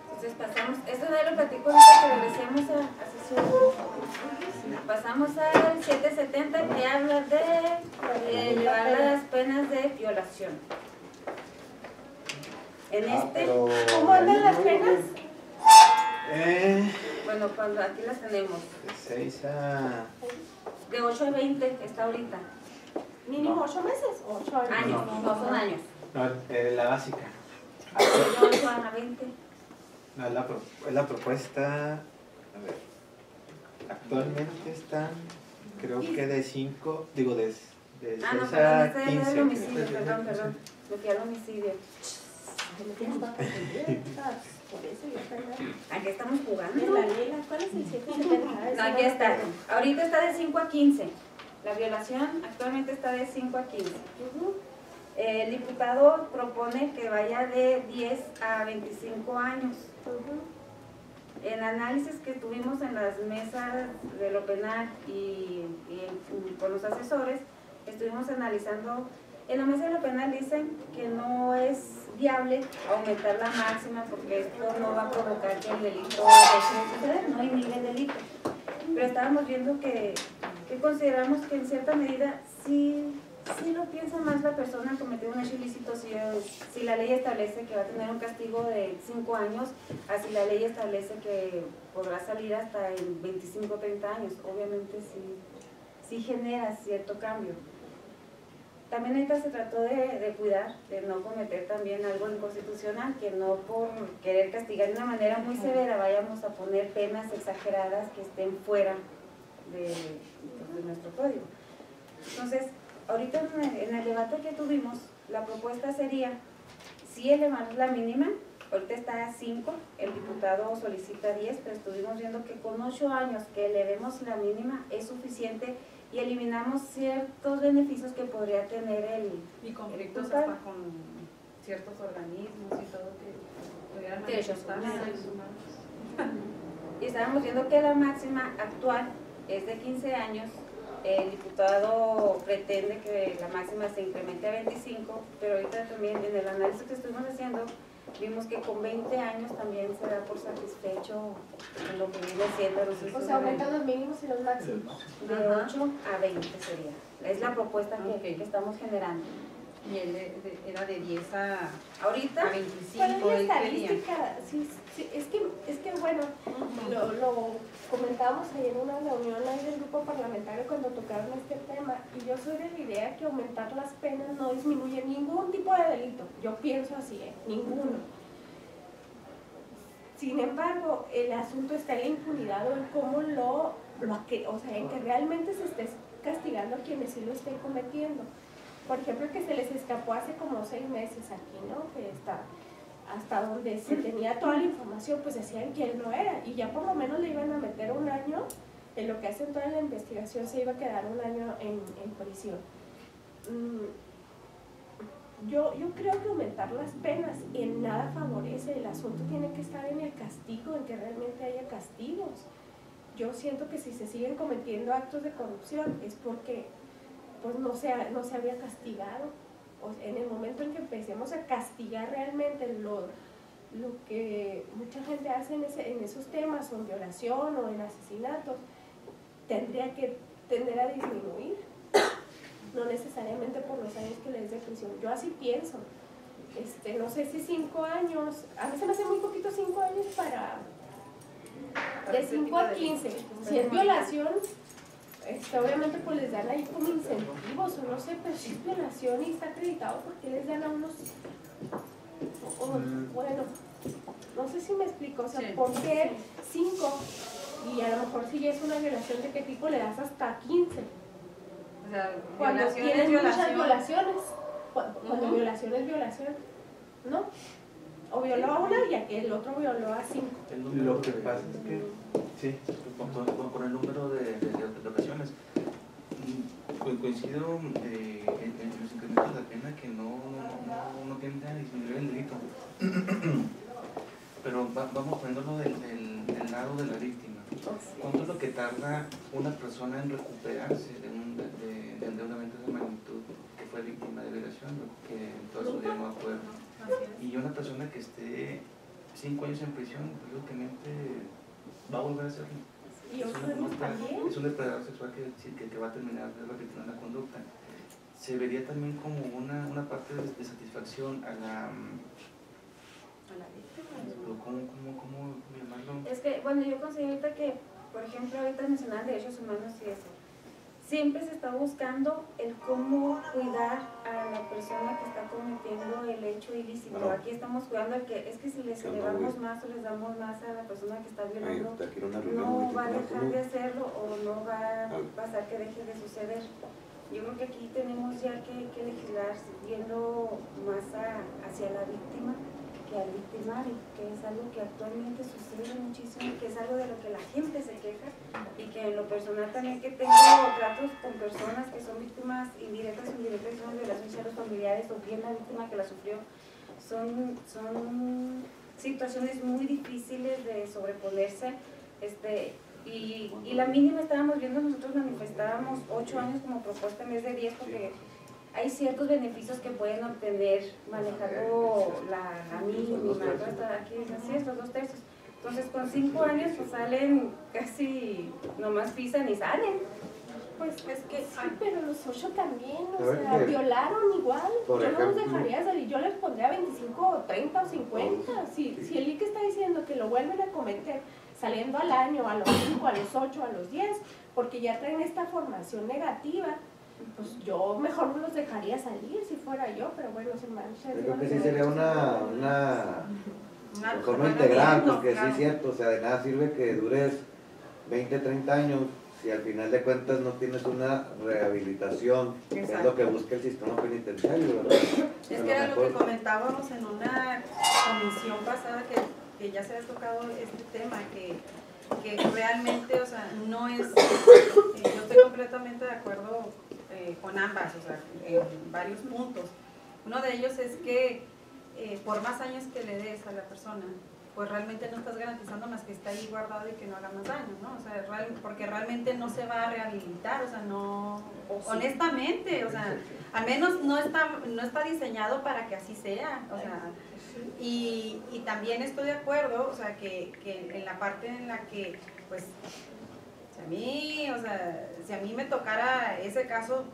Entonces pasamos, esto ya lo platico ahorita que regresemos a sesión. Pasamos al 770, que habla de llevar las penas de violación. ¿Cómo andan las penas? Bueno, cuando aquí las tenemos. De 6 a... De 8 a 20 está ahorita. ¿Mínimo 8 meses? 8 años. No, son años. No, la básica. De 8 a 20. No, es la propuesta, a ver, actualmente están, creo que de 5, digo de 6 no, perdón, a este 15. es el homicidio, perdón, me fui al homicidio. Aquí estamos jugando. ¿Cuál es el 770? No, aquí está. Ahorita está de 5 a 15. La violación actualmente está de 5 a 15. El diputado propone que vaya de 10 a 25 años. En análisis que tuvimos en las mesas de lo penal y con los asesores, estuvimos analizando. En la mesa de lo penal dicen que no es viable aumentar la máxima porque esto no va a provocar que el delito deje de suceder, no inhibe el delito. Pero estábamos viendo que consideramos que en cierta medida sí lo piensa más la persona en cometer un hecho ilícito si la ley establece que va a tener un castigo de 5 años, así la ley establece que podrá salir hasta en 25 o 30 años. Obviamente sí genera cierto cambio. También ahorita se trató de cuidar, de no cometer también algo inconstitucional, que no por querer castigar de una manera muy severa vayamos a poner penas exageradas que estén fuera de nuestro código. Entonces, ahorita en el debate que tuvimos, la propuesta sería, sí elevar la mínima, ahorita está a 5, el diputado solicita 10, pero estuvimos viendo que con 8 años que elevemos la mínima es suficiente y eliminamos ciertos beneficios que podría tener y conflictos hasta con ciertos organismos y todo que pudieran manifestar derechos humanos. Y estábamos viendo que la máxima actual es de 15 años, el diputado pretende que la máxima se incremente a 25, pero ahorita también en el análisis que estuvimos haciendo, vimos que con 20 años también se da por satisfecho en lo que viene siendo los O sea, aumentan los mínimos y los máximos. De 8 a 20 sería. Es la propuesta que estamos generando. Y él era de 10 a ahorita 25. Pero la estadística, sí, es que bueno, lo comentábamos ahí en una reunión ahí del grupo parlamentario cuando tocaron este tema, y yo soy de la idea que aumentar las penas no disminuye ningún tipo de delito. Yo pienso así, ninguno. Sin embargo, el asunto está en la impunidad o en cómo o sea, en que realmente se esté castigando a quienes sí lo estén cometiendo. Por ejemplo, que se les escapó hace como 6 meses aquí, ¿no? Que hasta donde se tenía toda la información, pues decían que él no era, y ya por lo menos le iban a meter 1 año, en lo que hacen toda la investigación se iba a quedar 1 año en prisión. Yo creo que aumentar las penas en nada favorece, el asunto tiene que estar en el castigo, en que realmente haya castigos. Yo siento que si se siguen cometiendo actos de corrupción es porque pues no se había castigado. O sea, en el momento en que empecemos a castigar realmente lo que mucha gente hace en esos temas, o en violación o en asesinatos, tendría que tender a disminuir, no necesariamente por los años que les dé prisión. Yo así pienso. No sé si 5 años, a mí se me hace muy poquito 5 años para de 5 a 15. Si es violación, obviamente pues les dan ahí como incentivos o no sé, pero si es violación y está acreditado, ¿por qué les dan a unos? Bueno, no sé si me explico, o sea, ¿por qué 5? Y a lo mejor si es una violación, ¿de qué tipo le das hasta 15? O sea, cuando tienes muchas violaciones, cuando violación es violación, ¿no? O violó a una y el otro violó a 5. Lo que pasa es que, sí, con el número de ocasiones, coincido en los incrementos de la pena que no tienden a disminuir el delito. Pero vamos poniéndolo del lado de la víctima. ¿Cuánto es lo que tarda una persona en recuperarse de un endeudamiento de esa magnitud que fue víctima de violación, que en toda su vida no va a poder? Y una persona que esté 5 años en prisión, lógicamente va a volver a hacerlo. Es un depredador sexual que va a terminar repitiendo la conducta. Se vería también como una parte de satisfacción a la víctima. ¿Cómo llamarlo? Es que, bueno, yo considero ahorita que, por ejemplo, ahorita mencionaban derechos humanos y eso. Siempre se está buscando el cómo cuidar a la persona que está cometiendo el hecho ilícito. No. Aquí estamos cuidando el que, es que si les elevamos más o les damos más a la persona que está violando, no va a dejar de hacerlo o no va a pasar que deje de suceder. Yo creo que aquí tenemos ya que legislar viendo más hacia la víctima que al victimario, que es algo que actualmente sucede muchísimo, que es algo de lo que la gente se queja, y que en lo personal también que tengo tratos con personas que son víctimas indirectas o indirectas de violaciones a los familiares o bien la víctima que la sufrió, son situaciones muy difíciles de sobreponerse. Y la mínima estábamos viendo, nosotros manifestábamos 8 años como propuesta en vez de 10, porque hay ciertos beneficios que pueden obtener manejando la mínima, aquí así, estos 2 tercios. Entonces con 5 años pues salen casi, nomás pisan y salen. Pues es que sí, pero los 8 también, o ¿sabes sea, qué? violaron igual. Por Yo no los ejemplo, dejaría salir, yo les pondría 25, 30 o 50. Si el IC está diciendo que lo vuelven a cometer saliendo al año, a los 5, a los 8, a los 10, porque ya traen esta formación negativa, pues yo mejor no los dejaría salir si fuera yo, pero bueno, se mancha. Yo creo que sí sería una forma integral, porque sí es cierto, o sea, de nada sirve que dures 20, 30 años si al final de cuentas no tienes una rehabilitación, que es lo que busca el sistema penitenciario, ¿verdad? Es que era lo que comentábamos en una comisión pasada que ya se ha tocado este tema, que realmente, o sea, no es, yo estoy completamente de acuerdo con ambas, o sea, en varios puntos. Uno de ellos es que por más años que le des a la persona, pues realmente no estás garantizando más que está ahí guardado y que no haga más daño, ¿no? O sea, porque realmente no se va a rehabilitar, o sea, no, honestamente, o sea, al menos no está diseñado para que así sea, o sea, y también estoy de acuerdo, o sea, que en la parte en la que, pues, si a mí me tocara ese caso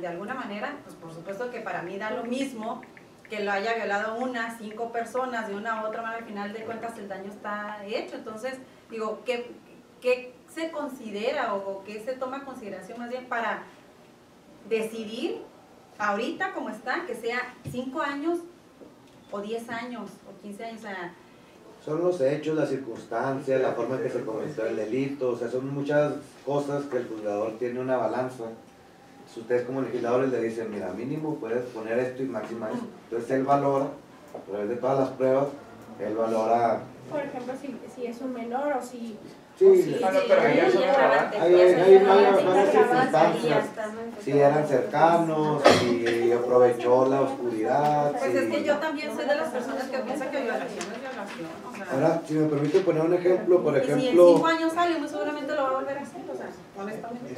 de alguna manera, pues por supuesto que para mí da lo mismo que lo haya violado 5 personas de una u otra manera, al final de cuentas el daño está hecho. Entonces, digo, ¿qué se considera o qué se toma en consideración más bien para decidir ahorita como está, que sea 5 años o 10 años o 15 años? O sea, son los hechos, las circunstancias, la forma en que se cometió el delito, o sea, son muchas cosas que el juzgador tiene una balanza. Si ustedes como legisladores le dicen, mira, mínimo puedes poner esto y máxima esto. Entonces él valora, a través de todas las pruebas, él valora... Por ejemplo, si es un menor o si... Sí, pero ahí ya son más circunstancias, si eran cercanos, si aprovechó la oscuridad. Pues es que yo también soy de las personas que piensan que violación es violación. O sea, ahora, si me permite poner un ejemplo, por ejemplo... Si en 5 años sale, muy seguramente lo va a volver a hacer, o sea, honestamente.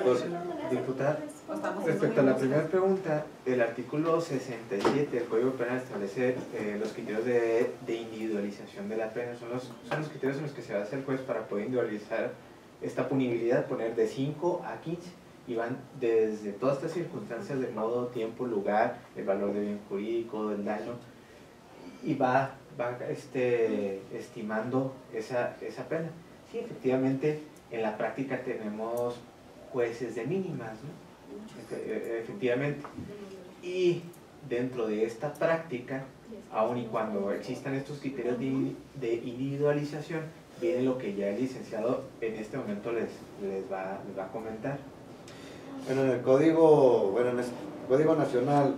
Pues, diputada, respecto a la primera pregunta, el artículo 67 del Código Penal establece los criterios de individualización de la pena. Son los criterios en los que se basa el juez para poder individualizar esta punibilidad, poner de 5 a 15, y van desde todas estas circunstancias de modo, tiempo, lugar, el valor del bien jurídico, del daño, y va estimando esa pena. Sí, efectivamente, en la práctica tenemos jueces de mínimas, ¿no? Efectivamente. Y dentro de esta práctica, aun y cuando existan estos criterios de individualización, viene lo que ya el licenciado en este momento les va a comentar. Bueno, en el Código Nacional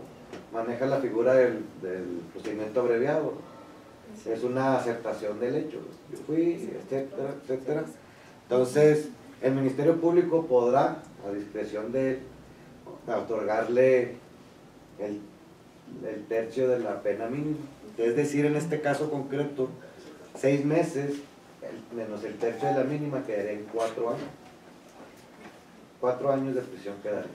maneja la figura del procedimiento abreviado. Es una aceptación del hecho. Yo fui, etcétera, etcétera. Entonces, el Ministerio Público podrá, a discreción de otorgarle el tercio de la pena mínima. Es decir, en este caso concreto, 6 meses menos el tercio de la mínima quedaría en 4 años. 4 años de prisión quedaría.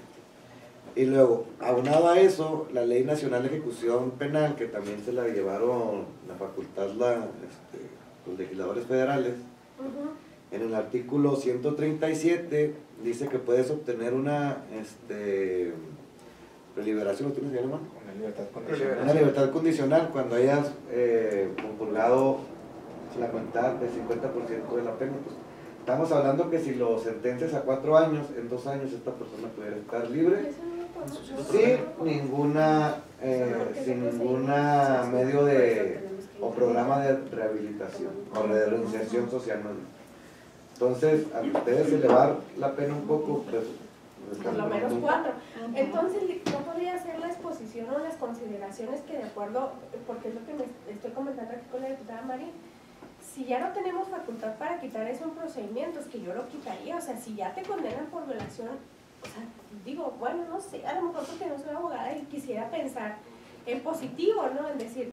Y luego, aunado a eso, la Ley Nacional de Ejecución Penal, que también se la llevaron la facultad los legisladores federales, en el artículo 137 dice que puedes obtener una liberación, ¿tienes que llamar? Una libertad condicional cuando hayas compurgado la mitad del 50% de la pena. Pues, estamos hablando que si lo sentencias a 4 años, en 2 años esta persona pudiera estar libre sin ninguna medio o programa de rehabilitación o de reinserción social. Entonces, a ustedes elevar la pena un poco, pues por lo menos 4. Entonces, no podría ser la exposición o las consideraciones que de acuerdo, porque es lo que me estoy comentando aquí con la diputada Marín, si ya no tenemos facultad para quitar eso en procedimientos, que yo lo quitaría, o sea, si ya te condenan por violación, o sea, digo, bueno, no sé, a lo mejor porque no soy abogada y quisiera pensar en positivo, ¿no? En decir,